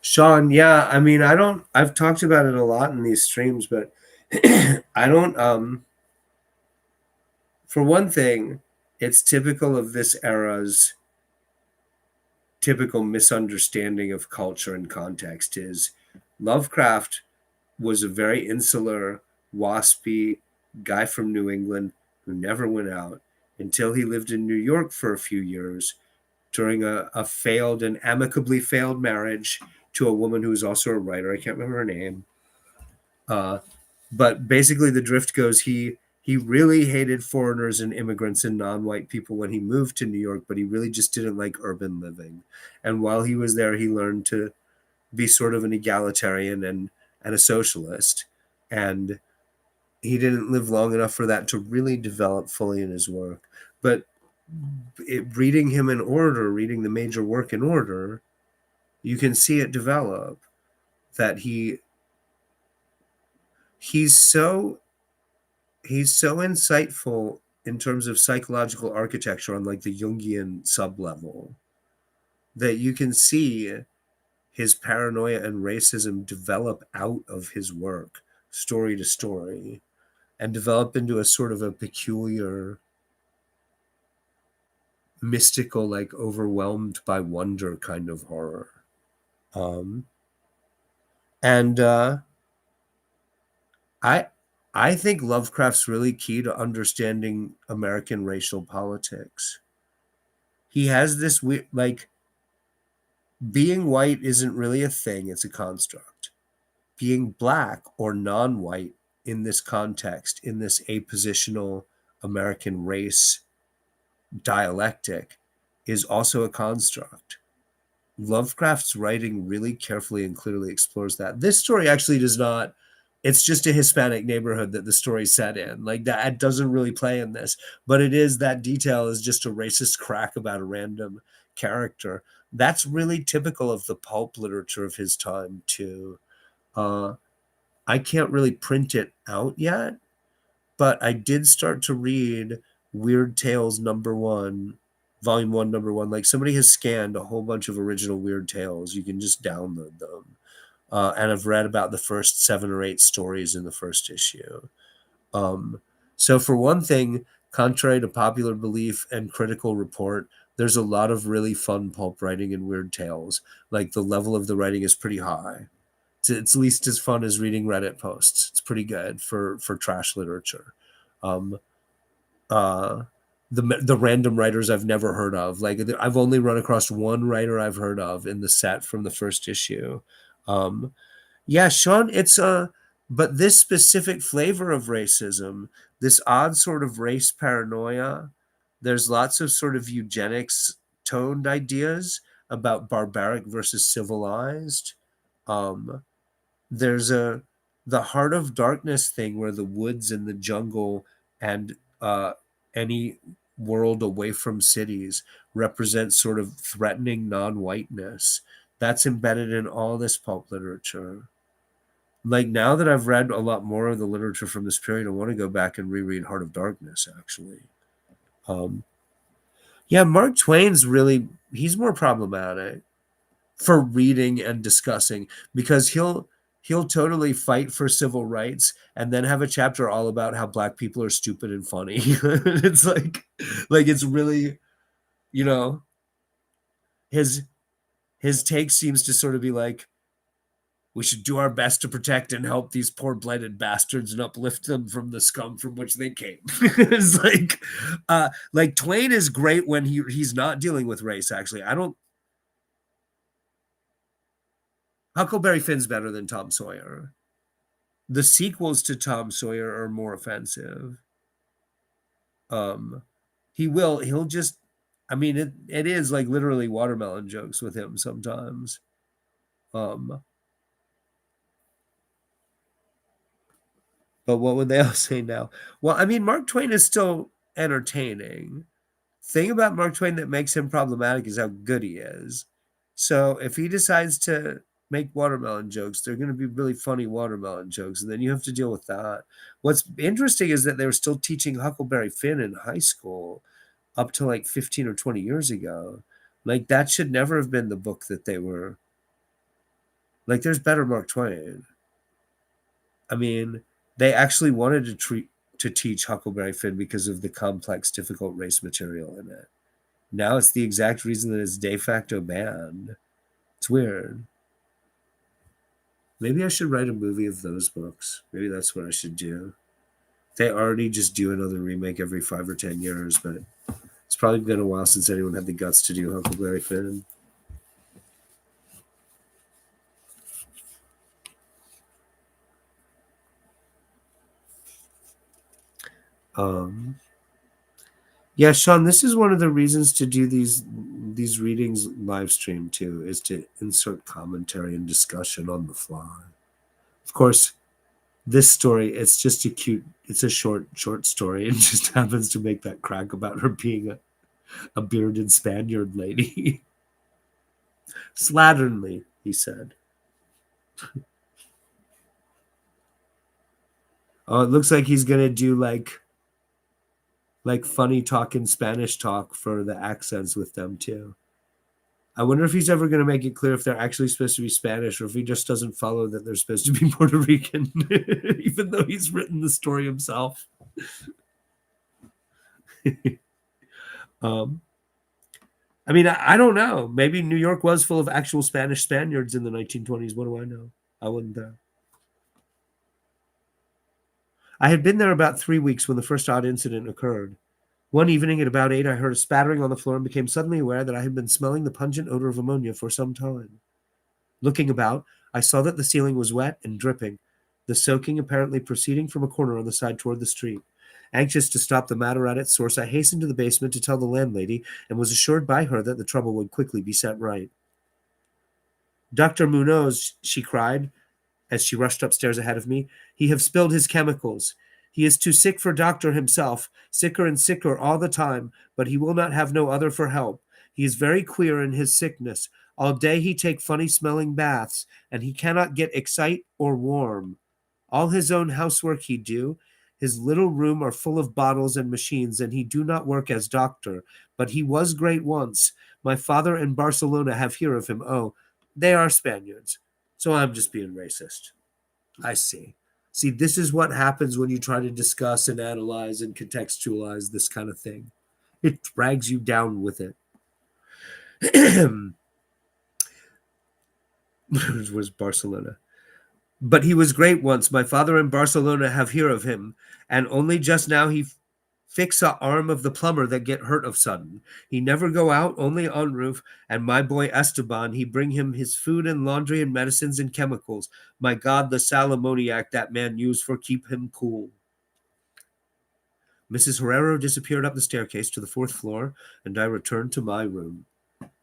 Sean, yeah, I mean, I've talked about it a lot in these streams, but I don't, for one thing, it's typical of this era's typical misunderstanding of culture and context is Lovecraft was a very insular, waspy guy from New England who never went out until he lived in New York for a few years during a failed and amicably failed marriage to a woman who was also a writer. I can't remember her name. But basically the drift goes he really hated foreigners and immigrants and non-white people when he moved to New York, but he really just didn't like urban living. And while he was there, he learned to be sort of an egalitarian and a socialist. And he didn't live long enough for that to really develop fully in his work. But reading him in order, reading the major work in order, you can see it develop that he's so insightful in terms of psychological architecture on like the Jungian sublevel that you can see his paranoia and racism develop out of his work, story to story, and develop into a sort of a peculiar, mystical, like overwhelmed by wonder kind of horror. And I think Lovecraft's really key to understanding American racial politics. He has this weird, like, being white isn't really a thing, it's a construct. Being black or non-white in this context, in this apositional American race dialectic, is also a construct. Lovecraft's writing really carefully and clearly explores that. This story actually does not. It's just a Hispanic neighborhood that the story's set in. Like that doesn't really play in this, but it is that detail is just a racist crack about a random character. That's really typical of the pulp literature of his time too. I can't really print it out yet, but I did start to read Weird Tales #1, Volume 1, #1. Like somebody has scanned a whole bunch of original Weird Tales. You can just download them. And I've read about the first 7 or 8 stories in the first issue. So for one thing, contrary to popular belief and critical report, there's a lot of really fun pulp writing in Weird Tales. Like the level of the writing is pretty high. It's at least as fun as reading Reddit posts. It's pretty good for trash literature. The random writers I've never heard of. Like I've only run across one writer I've heard of in the set from the first issue. Um, yeah, Sean, it's but this specific flavor of racism, this odd sort of race paranoia, there's lots of sort of eugenics toned ideas about barbaric versus civilized. Um, there's a the heart of darkness thing where the woods and the jungle and any world away from cities represents sort of threatening non-whiteness. That's embedded in all this pulp literature. Like now that I've read a lot more of the literature from this period, I want to go back and reread Heart of Darkness actually. um yeah, Mark Twain's really, he's more problematic for reading and discussing because he'll totally fight for civil rights and then have a chapter all about how black people are stupid and funny. It's like it's really, you know, his his take seems to sort of be like, we should do our best to protect and help these poor blighted bastards and uplift them from the scum from which they came. It's like Twain is great when he's not dealing with race. Actually, I don't. Huckleberry Finn's better than Tom Sawyer. The sequels to Tom Sawyer are more offensive. Um, he'll just, I mean, it is like literally watermelon jokes with him sometimes. Um, but what would they all say now? Well, I mean, Mark Twain is still entertaining. Thing about Mark Twain that makes him problematic is how good he is. So if he decides to make watermelon jokes, they're going to be really funny watermelon jokes, and then you have to deal with that. What's interesting is that they were still teaching Huckleberry Finn in high school up to like 15 or 20 years ago. Like that should never have been the book that they were like. There's better Mark Twain. I mean, they actually wanted to teach Huckleberry Finn because of the complex, difficult race material in it. Now it's the exact reason that it's de facto banned. It's weird. Maybe I should write a movie of those books. Maybe that's what I should do. They already just do another remake every 5 or 10 years, but it's probably been a while since anyone had the guts to do Huckleberry Finn. Um, yeah, Sean, this is one of the reasons to do these readings live stream too, is to insert commentary and discussion on the fly. Of course, this story, it's a short story. It just happens to make that crack about her being a bearded Spaniard lady. Slatternly, he said. Oh, it looks like he's gonna do like funny talk and Spanish talk for the accents with them too. I wonder if he's ever going to make it clear if they're actually supposed to be Spanish or if he just doesn't follow that they're supposed to be Puerto Rican, even though he's written the story himself. um, I mean, I don't know. Maybe New York was full of actual Spanish Spaniards in the 1920s. What do I know? I wouldn't know. I had been there about 3 weeks when the first odd incident occurred. One evening at about 8, I heard a spattering on the floor and became suddenly aware that I had been smelling the pungent odor of ammonia for some time. Looking about, I saw that the ceiling was wet and dripping, the soaking apparently proceeding from a corner on the side toward the street. Anxious to stop the matter at its source, I hastened to the basement to tell the landlady and was assured by her that the trouble would quickly be set right. Dr. Munoz, she cried, as she rushed upstairs ahead of me. He have spilled his chemicals. He is too sick for doctor himself, sicker and sicker all the time, but he will not have no other for help. He is very queer in his sickness. All day he take funny smelling baths, and he cannot get excite or warm. All his own housework he do. His little room are full of bottles and machines, and he do not work as doctor. But he was great once. My father in Barcelona have hear of him. Oh, they are Spaniards. So I'm just being racist. I see. See, this is what happens when you try to discuss and analyze and contextualize this kind of thing. It drags you down with it. Was Barcelona. But he was great once. My father in Barcelona have hear of him, and only just now he fix a arm of the plumber that get hurt of sudden. He never go out, only on roof, and my boy Esteban, he bring him his food and laundry and medicines and chemicals. My God, the sal ammoniac that man used for keep him cool. Mrs. Herrero disappeared up the staircase to the fourth floor, and I returned to my room.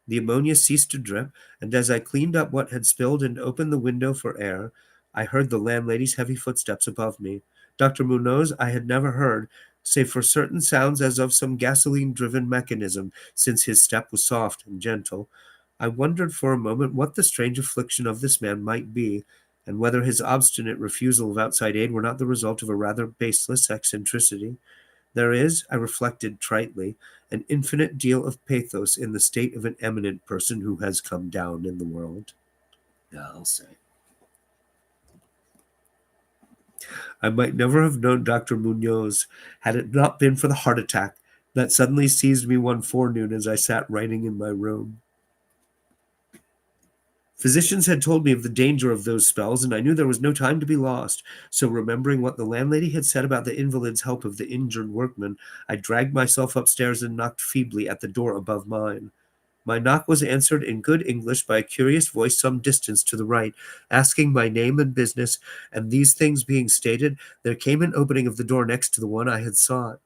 The ammonia ceased to drip, and as I cleaned up what had spilled and opened the window for air, I heard the landlady's heavy footsteps above me. Dr. Munoz I had never heard, save for certain sounds as of some gasoline-driven mechanism, since his step was soft and gentle. I wondered for a moment what the strange affliction of this man might be, and whether his obstinate refusal of outside aid were not the result of a rather baseless eccentricity. There is, I reflected tritely, an infinite deal of pathos in the state of an eminent person who has come down in the world. I'll say. I might never have known Dr. Munoz had it not been for the heart attack that suddenly seized me one forenoon as I sat writing in my room. Physicians had told me of the danger of those spells, and I knew there was no time to be lost. So, remembering what the landlady had said about the invalid's help of the injured workman, I dragged myself upstairs and knocked feebly at the door above mine. My knock was answered in good English by a curious voice some distance to the right, asking my name and business, and these things being stated, there came an opening of the door next to the one I had sought.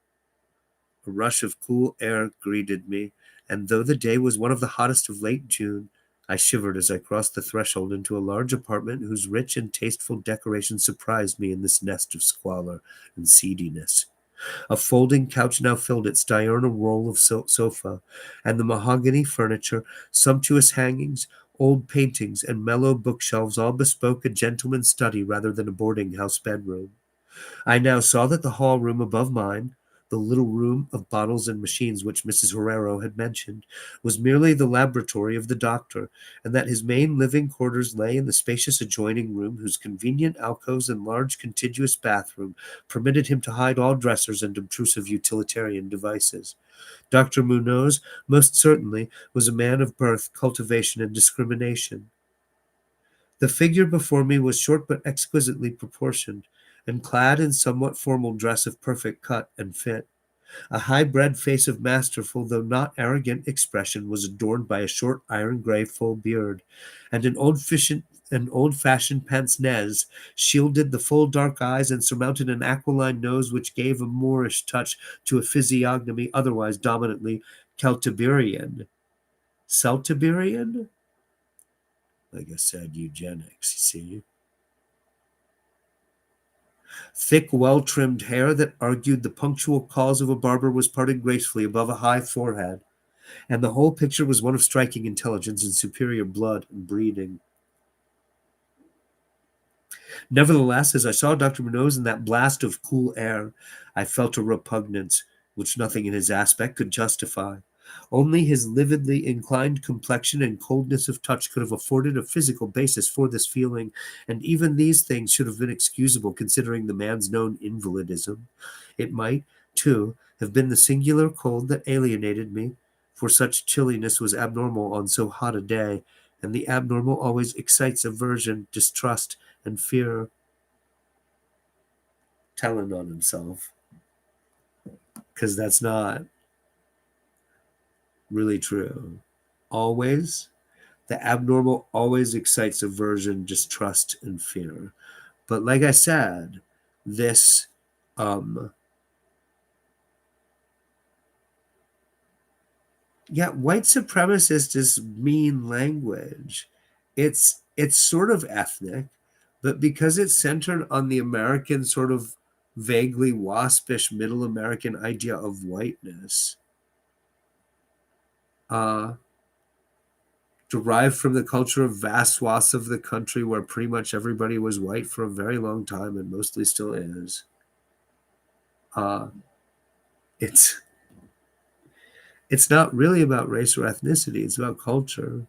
A rush of cool air greeted me, and though the day was one of the hottest of late June, I shivered as I crossed the threshold into a large apartment whose rich and tasteful decoration surprised me in this nest of squalor and seediness. A folding couch now filled its diurnal roll of sofa, and the mahogany furniture, sumptuous hangings, old paintings, and mellow bookshelves all bespoke a gentleman's study rather than a boarding-house bedroom. I now saw that the hall room above mine, the little room of bottles and machines which Mrs. Herrero had mentioned, was merely the laboratory of the doctor, and that his main living quarters lay in the spacious adjoining room whose convenient alcoves and large contiguous bathroom permitted him to hide all dressers and obtrusive utilitarian devices. Dr. Munoz, most certainly, was a man of birth, cultivation, and discrimination. The figure before me was short but exquisitely proportioned, and clad in somewhat formal dress of perfect cut and fit. A high-bred face of masterful, though not arrogant, expression was adorned by a short iron-gray full beard, and an old-fashioned pince-nez shielded the full dark eyes and surmounted an aquiline nose which gave a Moorish touch to a physiognomy otherwise dominantly Celtiberian. Celtiberian? Like I said, eugenics, you see? Thick, well-trimmed hair that argued the punctual calls of a barber was parted gracefully above a high forehead, and the whole picture was one of striking intelligence and superior blood and breeding. Nevertheless, as I saw Dr. Munoz in that blast of cool air, I felt a repugnance which nothing in his aspect could justify. Only his lividly inclined complexion and coldness of touch could have afforded a physical basis for this feeling, and even these things should have been excusable considering the man's known invalidism. It might, too, have been the singular cold that alienated me, for such chilliness was abnormal on so hot a day, and the abnormal always excites aversion, distrust, and fear. Telling on himself, because that's not really true. Always, the abnormal always excites aversion, distrust, and fear. But like I said, this white supremacist is mean language. It's sort of ethnic, but because it's centered on the American sort of vaguely waspish middle American idea of whiteness, derived from the culture of vast swaths of the country where pretty much everybody was white for a very long time and mostly still is. It's not really about race or ethnicity. It's about culture.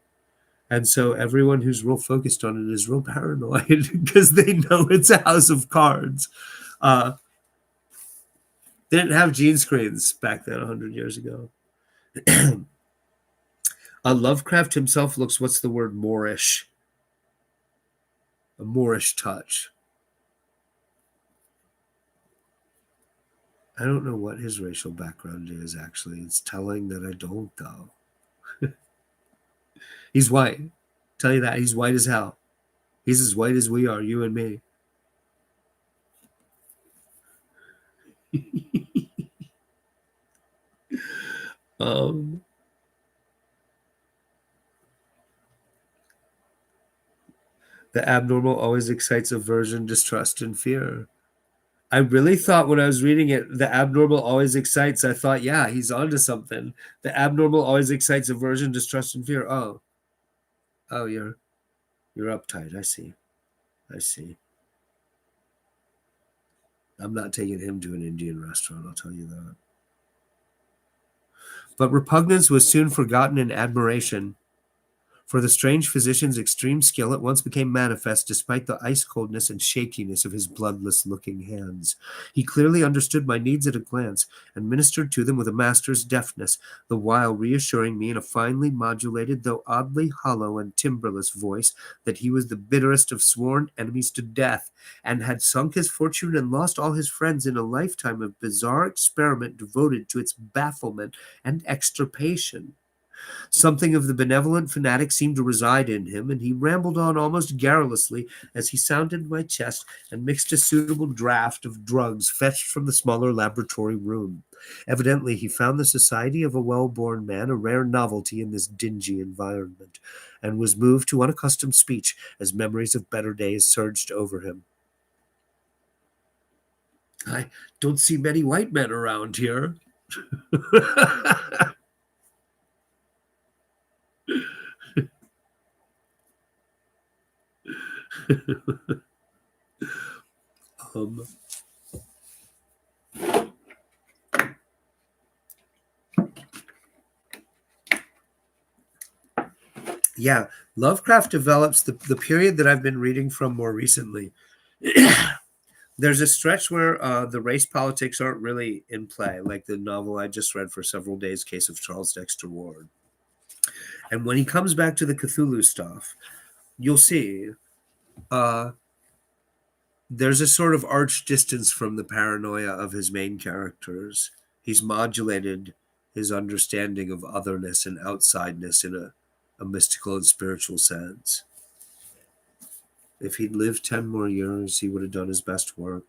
And so everyone who's real focused on it is real paranoid because they know it's a house of cards. They didn't have gene screens back then 100 years ago. Lovecraft himself looks, what's the word, Moorish. A Moorish touch. I don't know what his racial background is, actually. It's telling that I don't, though. He's white. Tell you that. He's white as hell. He's as white as we are, you and me. um, the abnormal always excites aversion, distrust, and fear. I really thought when I was reading it, the abnormal always excites. I thought, yeah, he's onto something. The abnormal always excites aversion, distrust, and fear. Oh, you're uptight. I see. I see. I'm not taking him to an Indian restaurant. I'll tell you that. But repugnance was soon forgotten in admiration. For the strange physician's extreme skill at once became manifest despite the ice coldness and shakiness of his bloodless looking hands. He clearly understood my needs at a glance, and ministered to them with a master's deftness, the while reassuring me in a finely modulated, though oddly hollow and timbreless voice, that he was the bitterest of sworn enemies to death, and had sunk his fortune and lost all his friends in a lifetime of bizarre experiment devoted to its bafflement and extirpation. Something of the benevolent fanatic seemed to reside in him, and he rambled on almost garrulously as he sounded my chest and mixed a suitable draught of drugs fetched from the smaller laboratory room. Evidently, he found the society of a well-born man a rare novelty in this dingy environment, and was moved to unaccustomed speech as memories of better days surged over him. I don't see many white men around here. um, yeah, Lovecraft develops the period that I've been reading from more recently. There's a stretch where the race politics aren't really in play, like the novel I just read for several days, Case of Charles Dexter Ward. And when he comes back to the Cthulhu stuff, you'll see uh, there's a sort of arch distance from the paranoia of his main characters. He's modulated his understanding of otherness and outsideness in a mystical and spiritual sense. If he'd lived 10 more years, he would have done his best work.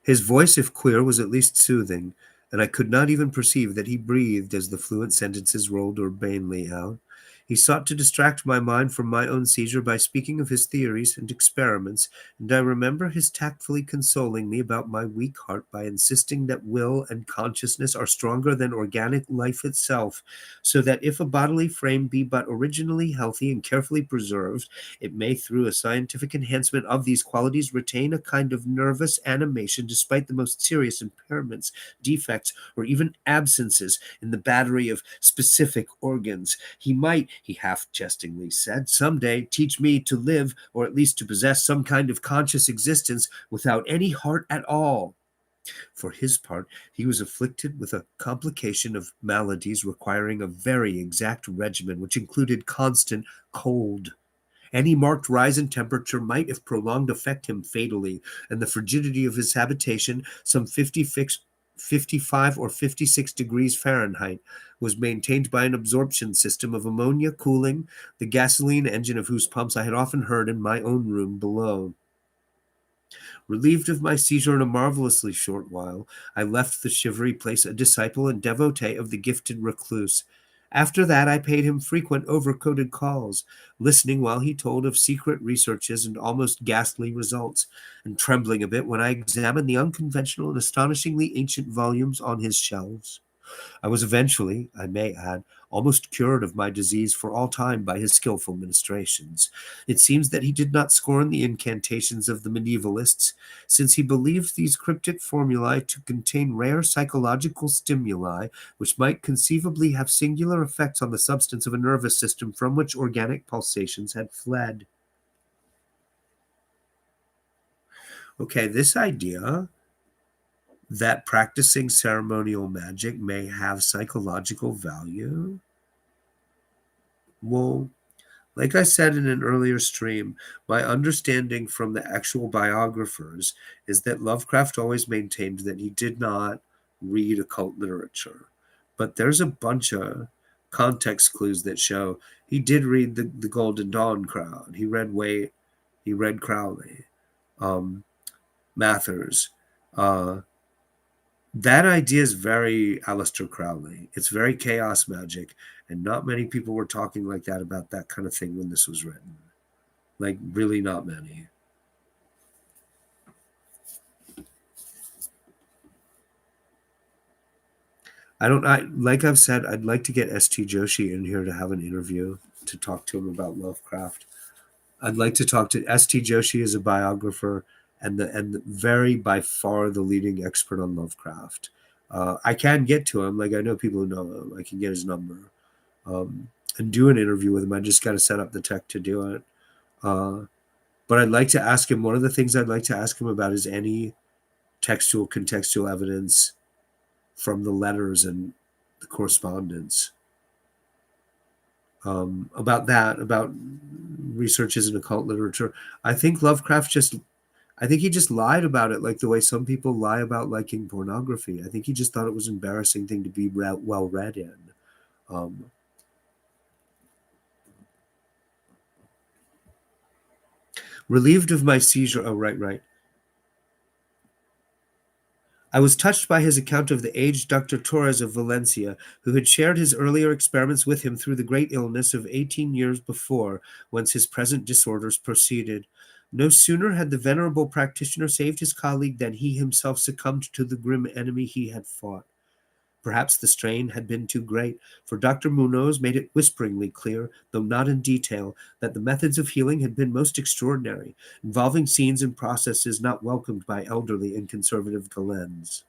His voice, if queer, was at least soothing, and I could not even perceive that he breathed as the fluent sentences rolled urbanely out. He sought to distract my mind from my own seizure by speaking of his theories and experiments, and I remember his tactfully consoling me about my weak heart by insisting that will and consciousness are stronger than organic life itself, so that if a bodily frame be but originally healthy and carefully preserved, it may, through a scientific enhancement of these qualities, retain a kind of nervous animation despite the most serious impairments, defects, or even absences in the battery of specific organs. He might, he half jestingly said, some day teach me to live, or at least to possess some kind of conscious existence without any heart at all. For his part, he was afflicted with a complication of maladies requiring a very exact regimen, which included constant cold. Any marked rise in temperature might, if prolonged, affect him fatally, and the frigidity of his habitation, some 55 or 56 degrees Fahrenheit, was maintained by an absorption system of ammonia cooling, the gasoline engine of whose pumps I had often heard in my own room below. Relieved of my seizure in a marvelously short while, I left the shivery place a disciple and devotee of the gifted recluse. After that, I paid him frequent overcoated calls, listening while he told of secret researches and almost ghastly results, and trembling a bit when I examined the unconventional and astonishingly ancient volumes on his shelves. I was eventually, I may add, almost cured of my disease for all time by his skillful ministrations. It seems that he did not scorn the incantations of the medievalists, since he believed these cryptic formulae to contain rare psychological stimuli which might conceivably have singular effects on the substance of a nervous system from which organic pulsations had fled. Okay, this idea that practicing ceremonial magic may have psychological value. Well, Like I said in an earlier stream, my understanding from the actual biographers is that Lovecraft always maintained that he did not read occult literature. But there's a bunch of context clues that show he did read the Golden Dawn crowd. He read Waite, he read Crowley, um, Mathers. Uh, that idea is very Aleister Crowley. It's very chaos magic, and not many people were talking like that about that kind of thing when this was written. Like, really, not many. I don't. I like I've said, I'd like to get St. Joshi in here to have an interview to talk to him about Lovecraft. I'd like to talk to St. Joshi as a biographer and very by far the leading expert on Lovecraft. I can get to him. Like I know people who know him. I can get his number um, and do an interview with him. I just got to set up the tech to do it. Uh, but I'd like to ask him. One of the things I'd like to ask him about is any textual, contextual evidence from the letters and the correspondence about that, about researches in occult literature. I think Lovecraft just I think he just lied about it, like the way some people lie about liking pornography. I think he just thought it was an embarrassing thing to be well read in. Um, Relieved of my seizure. Oh, right, right. I was touched by his account of the aged Dr. Torres of Valencia, who had shared his earlier experiments with him through the great illness of 18 years before, whence his present disorders proceeded. No sooner had the venerable practitioner saved his colleague than he himself succumbed to the grim enemy he had fought. Perhaps the strain had been too great, for Dr. Munoz made it whisperingly clear, though not in detail, that the methods of healing had been most extraordinary, involving scenes and processes not welcomed by elderly and conservative Galens.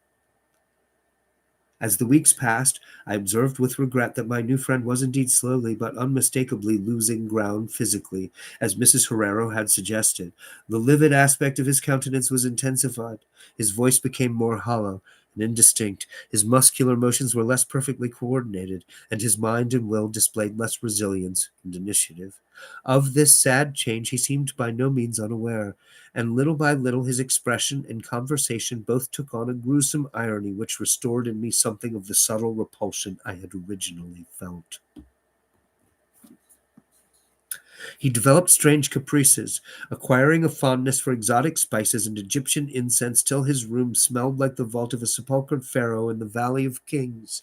As the weeks passed, I observed with regret that my new friend was indeed slowly but unmistakably losing ground physically, as Mrs. Herrero had suggested. The livid aspect of his countenance was intensified. His voice became more hollow and indistinct. His muscular motions were less perfectly coordinated, and his mind and will displayed less resilience and initiative. Of this sad change he seemed by no means unaware, and little by little his expression and conversation both took on a gruesome irony which restored in me something of the subtle repulsion I had originally felt. He developed strange caprices, acquiring a fondness for exotic spices and Egyptian incense till his room smelled like the vault of a sepulchred pharaoh in the Valley of Kings.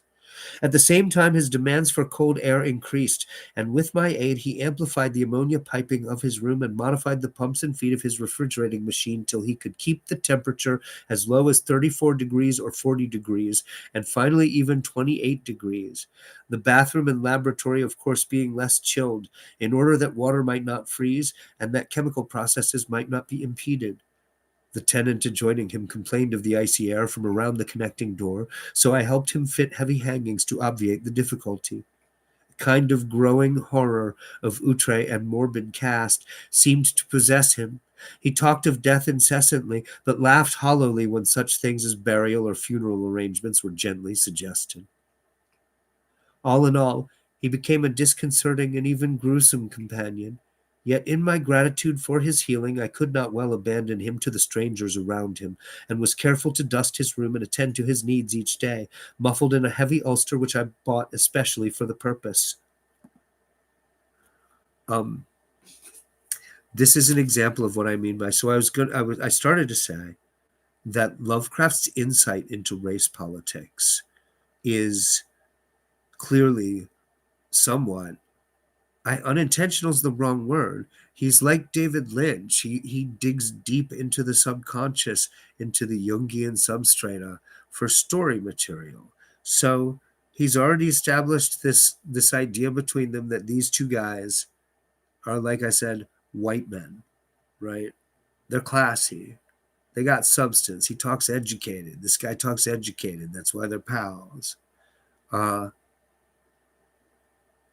At the same time, his demands for cold air increased, and with my aid, he amplified the ammonia piping of his room and modified the pumps and feet of his refrigerating machine till he could keep the temperature as low as 34 degrees or 40 degrees, and finally even 28 degrees. The bathroom and laboratory, of course, being less chilled, in order that water might not freeze and that chemical processes might not be impeded. The tenant adjoining him complained of the icy air from around the connecting door, so I helped him fit heavy hangings to obviate the difficulty. A kind of growing horror of outre and morbid cast seemed to possess him. He talked of death incessantly, but laughed hollowly when such things as burial or funeral arrangements were gently suggested. All in all, he became a disconcerting and even gruesome companion. Yet in my gratitude for his healing, I could not well abandon him to the strangers around him, and was careful to dust his room and attend to his needs each day, muffled in a heavy ulster which I bought especially for the purpose. Um, this is an example of what I mean by. So I started to say that Lovecraft's insight into race politics is clearly somewhat unintentional is the wrong word. He's like David Lynch. He digs deep into the subconscious, into the Jungian substrata for story material. So he's already established this idea between them that these two guys are, like I said, white men, right? They're classy. They got substance. He talks educated. This guy talks educated. That's why they're pals. Uh,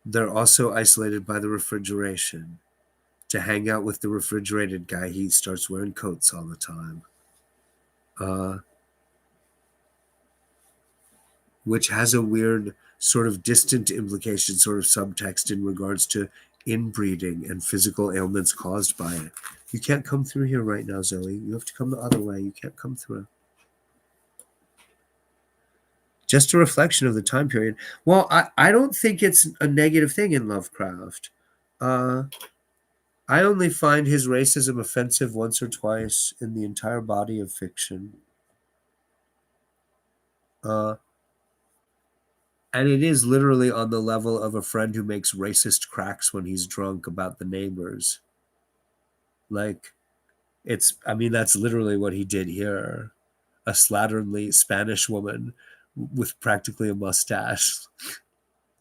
they're also isolated by the refrigeration. To hang out with the refrigerated guy, he starts wearing coats all the time, uh, which has a weird sort of distant implication, sort of subtext in regards to inbreeding and physical ailments caused by it. You can't come through here right now, Zoe. You have to come the other way. You can't come through. Just a reflection of the time period. Well, I don't think it's a negative thing in Lovecraft. Uh, I only find his racism offensive once or twice in the entire body of fiction. Uh, and it is literally on the level of a friend who makes racist cracks when he's drunk about the neighbors. Like, I mean, that's literally what he did here. A slatternly Spanish woman with practically a mustache.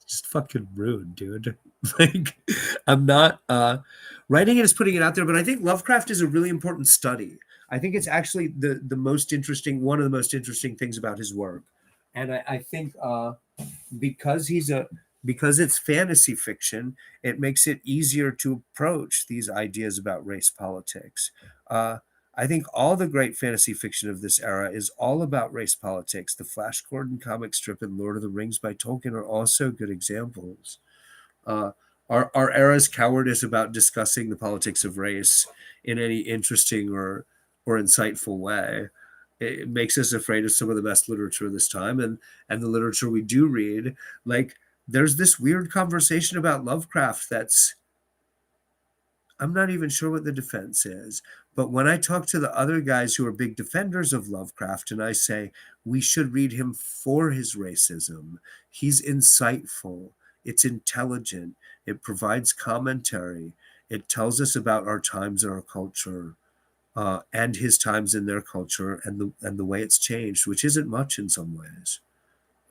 Just fucking rude, dude. Like, I'm not writing it is putting it out there, but I think Lovecraft is a really important study. I think it's actually the most interesting, one of the most interesting things about his work. And I think because he's a because it's fantasy fiction, it makes it easier to approach these ideas about race politics. Uh, I think all the great fantasy fiction of this era is all about race politics. The Flash Gordon comic strip and Lord of the Rings by Tolkien are also good examples. Uh, our era's cowardice about discussing the politics of race in any interesting or insightful way, it makes us afraid of some of the best literature of this time, and the literature we do read. Like, there's this weird conversation about Lovecraft that's, I'm not even sure what the defense is. But when I talk to the other guys who are big defenders of Lovecraft and I say, we should read him for his racism, he's insightful, it's intelligent, it provides commentary, it tells us about our times and our culture, and his times in their culture and the way it's changed, which isn't much in some ways.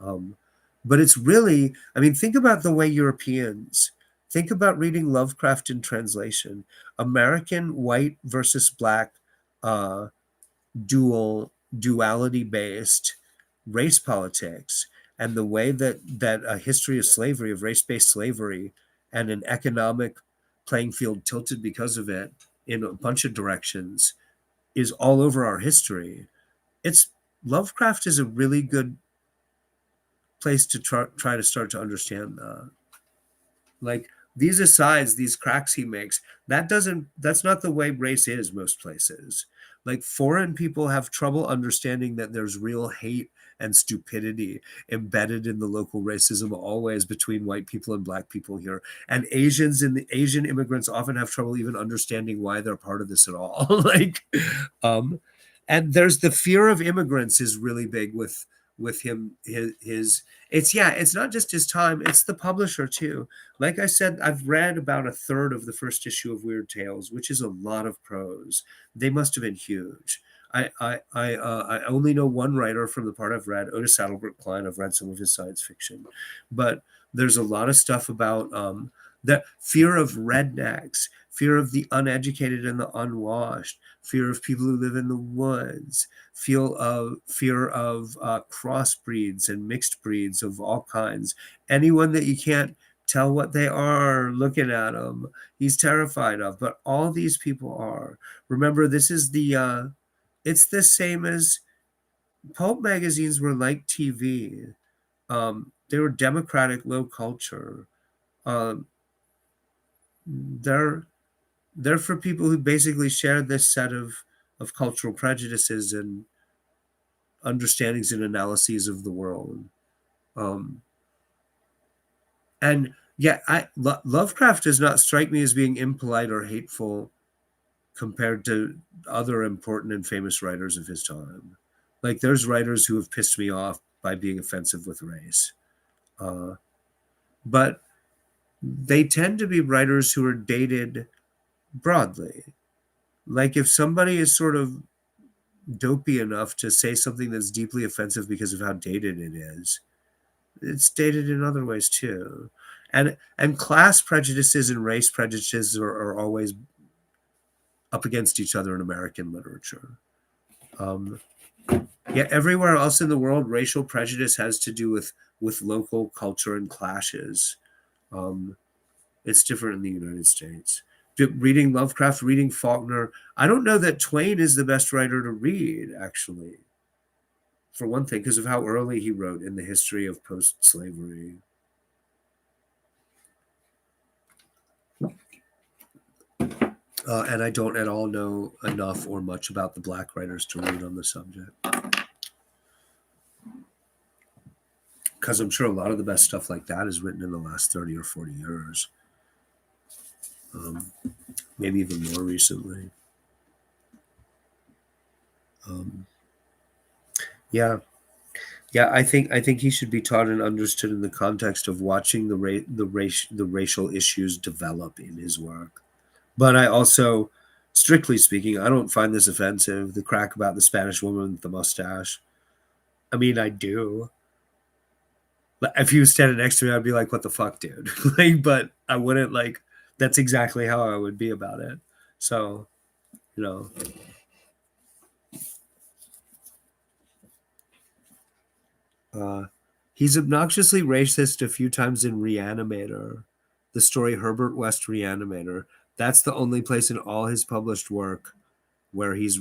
Um, but it's really, I mean, think about the way Europeans think about reading Lovecraft in translation. American white versus black, uh, duality based race politics, and the way that a history of slavery, of race based slavery, and an economic playing field tilted because of it in a bunch of directions is all over our history. It's Lovecraft is a really good place to try to start to understand that. Like, these asides, these cracks he makes, that's not the way race is most places. Like, foreign people have trouble understanding that there's real hate and stupidity embedded in the local racism always between white people and black people here. And the Asian immigrants often have trouble even understanding why they're part of this at all. Like, um, and there's the fear of immigrants is really big with him. His it's yeah, it's not just his time, it's the publisher too. Like I said, I've read about a third of the first issue of Weird Tales, which is a lot of prose. They must have been huge. I only know one writer from the part I've read, Otis Saddlebrook Klein. I've read some of his science fiction, but there's a lot of stuff about the fear of rednecks, fear of the uneducated and the unwashed, fear of people who live in the woods, fear of crossbreeds and mixed breeds of all kinds. Anyone that you can't tell what they are looking at them, he's terrified of. But all these people are. Remember, this is it's the same as pulp magazines were like TV. They were democratic, low culture. Um, they're they're for people who basically share this set of cultural prejudices and understandings and analyses of the world. Um, and yeah, Lovecraft does not strike me as being impolite or hateful compared to other important and famous writers of his time. Like, there's writers who have pissed me off by being offensive with race, uh, but they tend to be writers who are dated broadly. Like, if somebody is sort of dopey enough to say something that's deeply offensive because of how dated it is, it's dated in other ways too. And class prejudices and race prejudices are always up against each other in American literature. Um, yeah, everywhere else in the world, racial prejudice has to do with local culture and clashes. Um, it's different in the United States. Reading Lovecraft, reading Faulkner, I don't know that Twain is the best writer to read, actually. For one thing, because of how early he wrote in the history of post-slavery. And I don't at all know enough or much about the black writers to read on the subject. Because I'm sure a lot of the best stuff like that is written in the last 30 or 40 years. Um, Maybe even more recently. Um, yeah, yeah. I think he should be taught and understood in the context of watching the racial issues develop in his work. But I also, strictly speaking, I don't find this offensive. The crack about the Spanish woman with the mustache. I mean, I do. Like, if he was standing next to me, I'd be like, "What the fuck, dude?" Like, but I wouldn't like. That's exactly how I would be about it. So, you know, uh, he's obnoxiously racist a few times in Reanimator, the story Herbert West Reanimator. That's the only place in all his published work where he's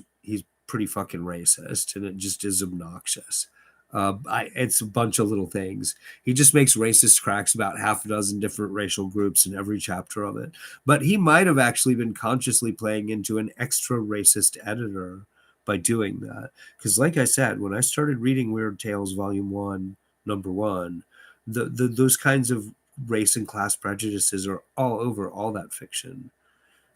pretty fucking racist, and it just is obnoxious. It's a bunch of little things. He just makes racist cracks about half a dozen different racial groups in every chapter of it. But he might have actually been consciously playing into an extra racist editor by doing that. Because, like I said, when I started reading Weird Tales Volume One, Number One, those kinds of race and class prejudices are all over all that fiction.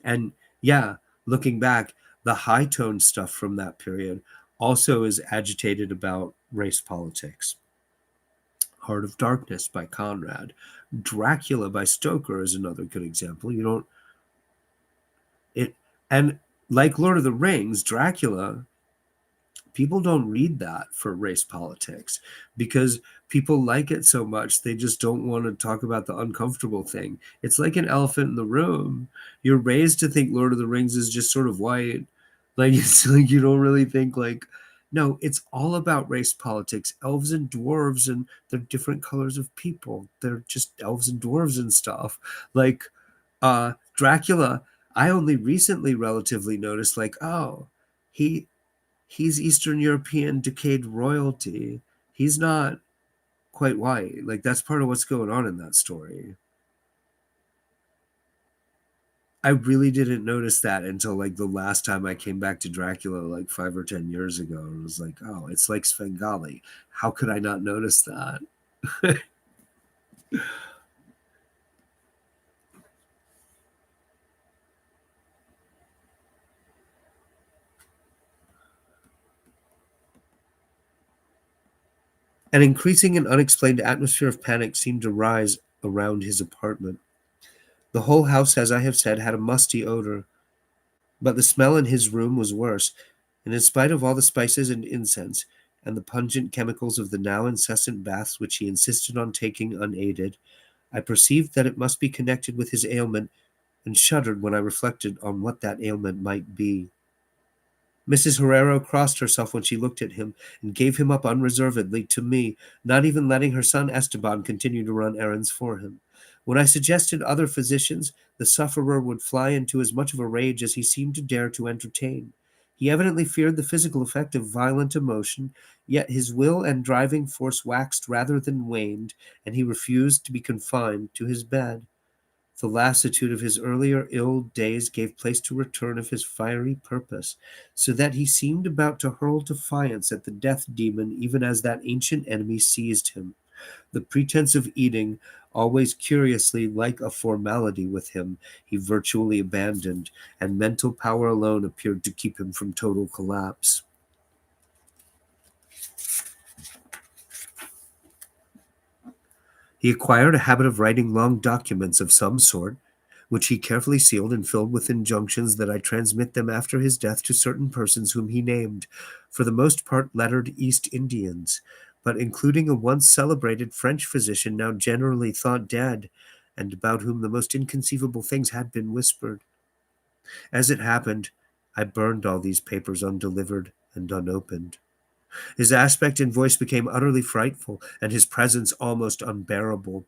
And yeah, looking back, the high tone stuff from that period also is agitated about race politics. Heart of Darkness by Conrad. Dracula by Stoker is another good example. You don't it and like Lord of the Rings, Dracula, people don't read that for race politics because people like it so much they just don't want to talk about the uncomfortable thing. It's like an elephant in the room. You're raised to think Lord of the Rings is just sort of white. Like it's like you don't really think like no, it's all about race politics. Elves and dwarves and they're different colors of people. They're just elves and dwarves and stuff. Like Dracula, I only recently relatively noticed like, oh, he he's Eastern European decayed royalty. He's not quite white. Like that's part of what's going on in that story. I really didn't notice that until like the last time I came back to Dracula like 5 or 10 years ago. It was like, oh, it's like Svengali. How could I not notice that? An increasing and unexplained atmosphere of panic seemed to rise around his apartment. The whole house, as I have said, had a musty odor, but the smell in his room was worse, and in spite of all the spices and incense, and the pungent chemicals of the now incessant baths which he insisted on taking unaided, I perceived that it must be connected with his ailment, and shuddered when I reflected on what that ailment might be. Mrs. Herrero crossed herself when she looked at him, and gave him up unreservedly to me, not even letting her son Esteban continue to run errands for him. When I suggested other physicians, the sufferer would fly into as much of a rage as he seemed to dare to entertain. He evidently feared the physical effect of violent emotion, yet his will and driving force waxed rather than waned, and he refused to be confined to his bed. The lassitude of his earlier ill days gave place to return of his fiery purpose, so that he seemed about to hurl defiance at the death demon even as that ancient enemy seized him. The pretense of eating, always curiously like a formality with him, he virtually abandoned, and mental power alone appeared to keep him from total collapse. He acquired a habit of writing long documents of some sort, which he carefully sealed and filled with injunctions that I transmit them after his death to certain persons whom he named, for the most part lettered East Indians, but including a once celebrated French physician now generally thought dead, and about whom the most inconceivable things had been whispered. As it happened, I burned all these papers undelivered and unopened. His aspect and voice became utterly frightful, and his presence almost unbearable.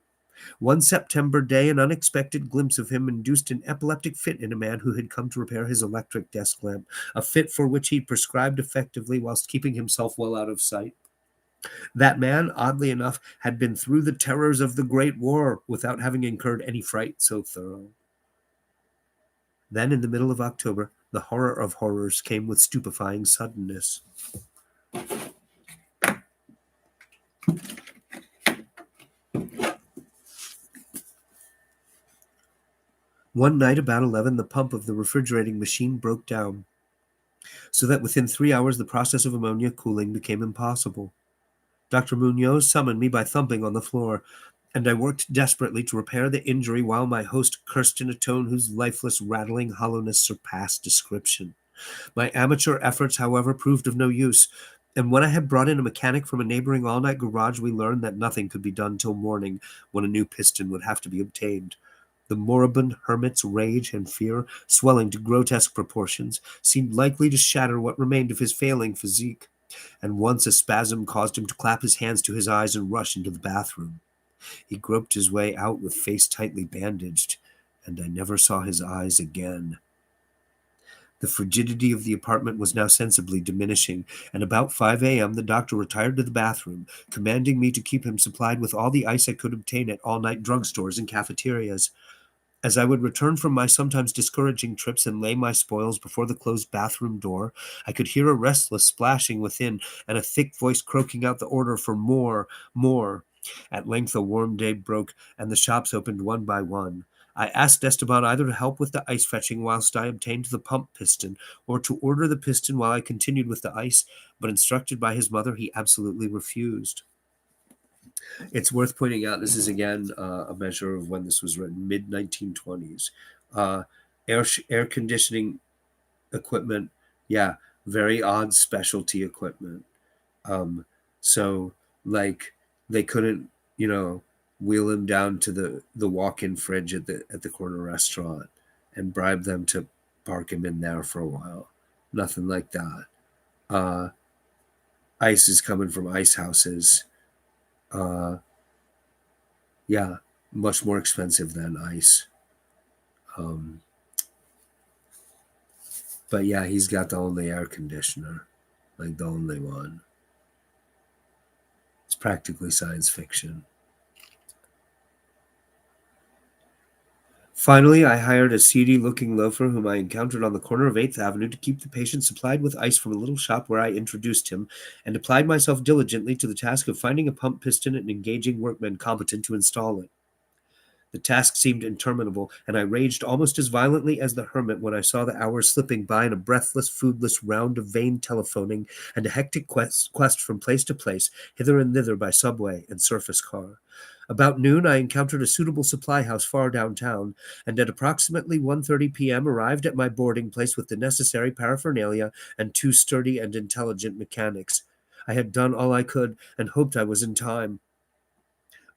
One September day, an unexpected glimpse of him induced an epileptic fit in a man who had come to repair his electric desk lamp, a fit for which he prescribed effectively whilst keeping himself well out of sight. That man, oddly enough, had been through the terrors of the Great War without having incurred any fright so thorough. Then, in the middle of October, the horror of horrors came with stupefying suddenness. One night about 11, the pump of the refrigerating machine broke down, so that within 3 hours the process of ammonia cooling became impossible. Dr. Munoz summoned me by thumping on the floor, and I worked desperately to repair the injury while my host cursed in a tone whose lifeless, rattling hollowness surpassed description. My amateur efforts, however, proved of no use, and when I had brought in a mechanic from a neighboring all-night garage, we learned that nothing could be done till morning, when a new piston would have to be obtained. The moribund hermit's rage and fear, swelling to grotesque proportions, seemed likely to shatter what remained of his failing physique, and once a spasm caused him to clap his hands to his eyes and rush into the bathroom. He groped his way out with face tightly bandaged, and I never saw his eyes again. The frigidity of the apartment was now sensibly diminishing, and about 5 a.m. the doctor retired to the bathroom, commanding me to keep him supplied with all the ice I could obtain at all-night drugstores and cafeterias. As I would return from my sometimes discouraging trips and lay my spoils before the closed bathroom door, I could hear a restless splashing within and a thick voice croaking out the order for more, more. At length a warm day broke, and the shops opened one by one. I asked Esteban either to help with the ice fetching whilst I obtained the pump piston, or to order the piston while I continued with the ice, but instructed by his mother, he absolutely refused. It's worth pointing out this is again a measure of when this was written, mid 1920s. Uh, air conditioning equipment, yeah, very odd specialty equipment. Um, so like they couldn't, wheel him down to the walk-in fridge at the corner restaurant and bribe them to park him in there for a while. Nothing like that. Uh, Ice is coming from ice houses. Uh, Yeah, much more expensive than ice. Um, but yeah, he's got the only air conditioner, like the only one. It's practically science fiction. Finally, I hired a seedy-looking loafer whom I encountered on the corner of 8th Avenue to keep the patient supplied with ice from a little shop where I introduced him, and applied myself diligently to the task of finding a pump piston and engaging workmen competent to install it. The task seemed interminable, and I raged almost as violently as the hermit when I saw the hours slipping by in a breathless, foodless round of vain telephoning and a hectic quest from place to place, hither and thither by subway and surface car. About noon, I encountered a suitable supply house far downtown, and at approximately 1:30 p.m. arrived at my boarding place with the necessary paraphernalia and 2 sturdy and intelligent mechanics. I had done all I could and hoped I was in time.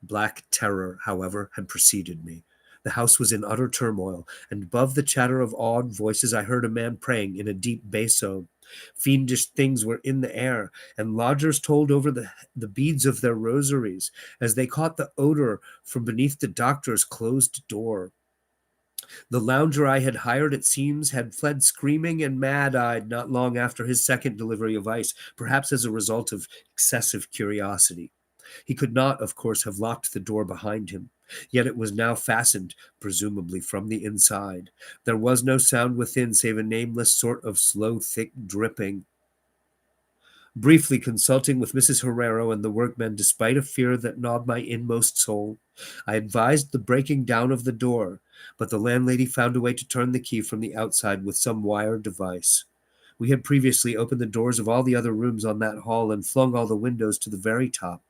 Black terror, however, had preceded me. The house was in utter turmoil, and above the chatter of awed voices I heard a man praying in a deep basso. Fiendish things were in the air, and lodgers told over the beads of their rosaries as they caught the odor from beneath the doctor's closed door. The lounger I had hired, it seems, had fled screaming and mad-eyed not long after his second delivery of ice, perhaps as a result of excessive curiosity. He could not, of course, have locked the door behind him, yet it was now fastened, presumably from the inside. There was no sound within save a nameless sort of slow, thick dripping. Briefly consulting with Mrs. Herrero and the workmen, despite a fear that gnawed my inmost soul, I advised the breaking down of the door, but the landlady found a way to turn the key from the outside with some wire device. We had previously opened the doors of all the other rooms on that hall and flung all the windows to the very top.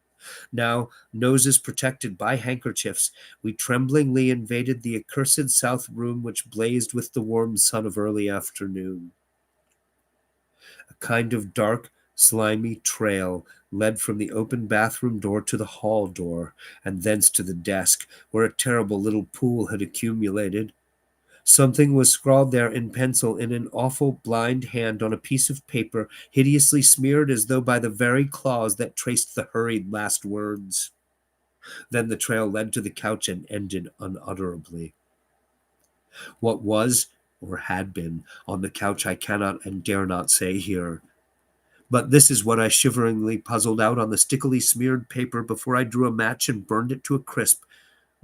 Now, noses protected by handkerchiefs, we tremblingly invaded the accursed south room which blazed with the warm sun of early afternoon. A kind of dark, slimy trail led from the open bathroom door to the hall door, and thence to the desk, where a terrible little pool had accumulated. Something was scrawled there in pencil in an awful blind hand on a piece of paper, hideously smeared as though by the very claws that traced the hurried last words. Then the trail led to the couch and ended unutterably. What was, or had been, on the couch I cannot and dare not say here. But this is what I shiveringly puzzled out on the stickily smeared paper before I drew a match and burned it to a crisp,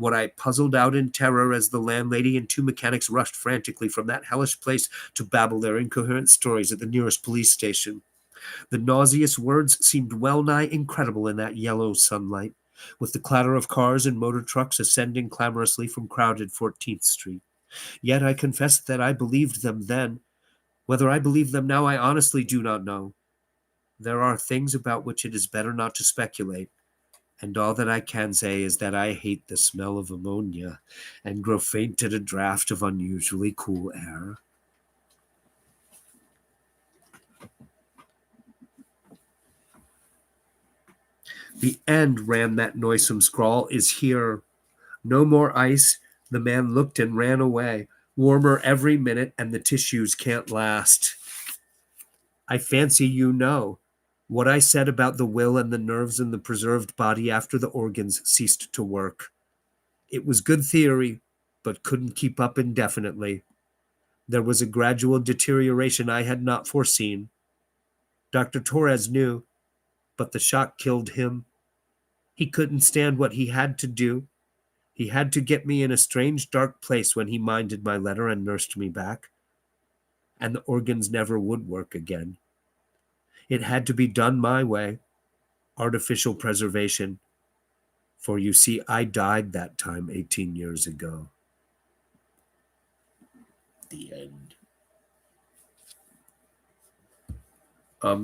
what I puzzled out in terror as the landlady and two mechanics rushed frantically from that hellish place to babble their incoherent stories at the nearest police station. The nauseous words seemed well nigh incredible in that yellow sunlight, with the clatter of cars and motor trucks ascending clamorously from crowded 14th Street. Yet I confess that I believed them then. Whether I believe them now, I honestly do not know. There are things about which it is better not to speculate, and all that I can say is that I hate the smell of ammonia and grow faint at a draught of unusually cool air. The end, ran that noisome scrawl, is here. No more ice. The man looked and ran away. Warmer every minute, and the tissues can't last. I fancy you know what I said about the will and the nerves in the preserved body after the organs ceased to work. It was good theory, but couldn't keep up indefinitely. There was a gradual deterioration I had not foreseen. Dr. Torres knew, but the shock killed him. He couldn't stand what he had to do. He had to get me in a strange, dark place when he minded my letter and nursed me back. And the organs never would work again. It had to be done my way, artificial preservation. For you see, I died that time 18 years ago. The end.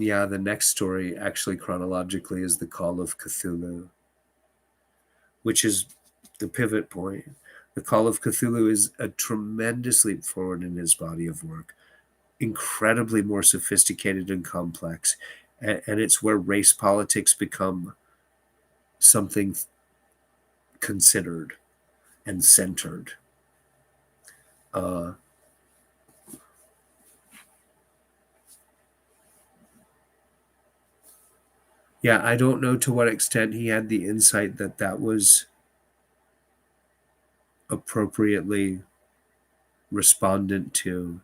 Yeah, the next story, actually chronologically, is The Call of Cthulhu, which is the pivot point. The Call of Cthulhu is a tremendous leap forward in his body of work, incredibly more sophisticated and complex, and it's where race politics become something considered and centered. Yeah, I don't know to what extent he had the insight that that was appropriately respondent to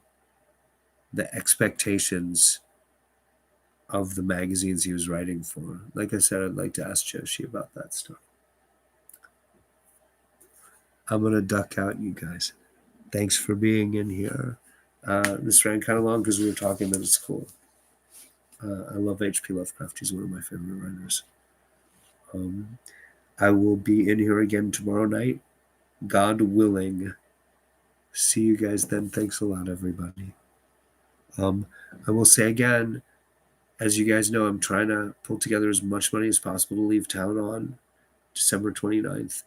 the expectations of the magazines he was writing for. Like I said, I'd like to ask Joshi about that stuff. I'm going to duck out, you guys. Thanks for being in here. This ran kind of long because we were talking, but it's cool. I love H.P. Lovecraft. He's one of my favorite writers. I will be in here again tomorrow night, God willing. See you guys then. Thanks a lot, everybody. I will say again, as you guys know, I'm trying to pull together as much money as possible to leave town on December 29th.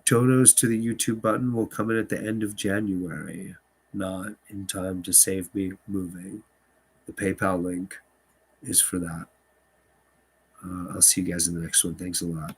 Donos to the YouTube button will come in at the end of January, not in time to save me moving. The PayPal link is for that. I'll see you guys in the next one. Thanks a lot.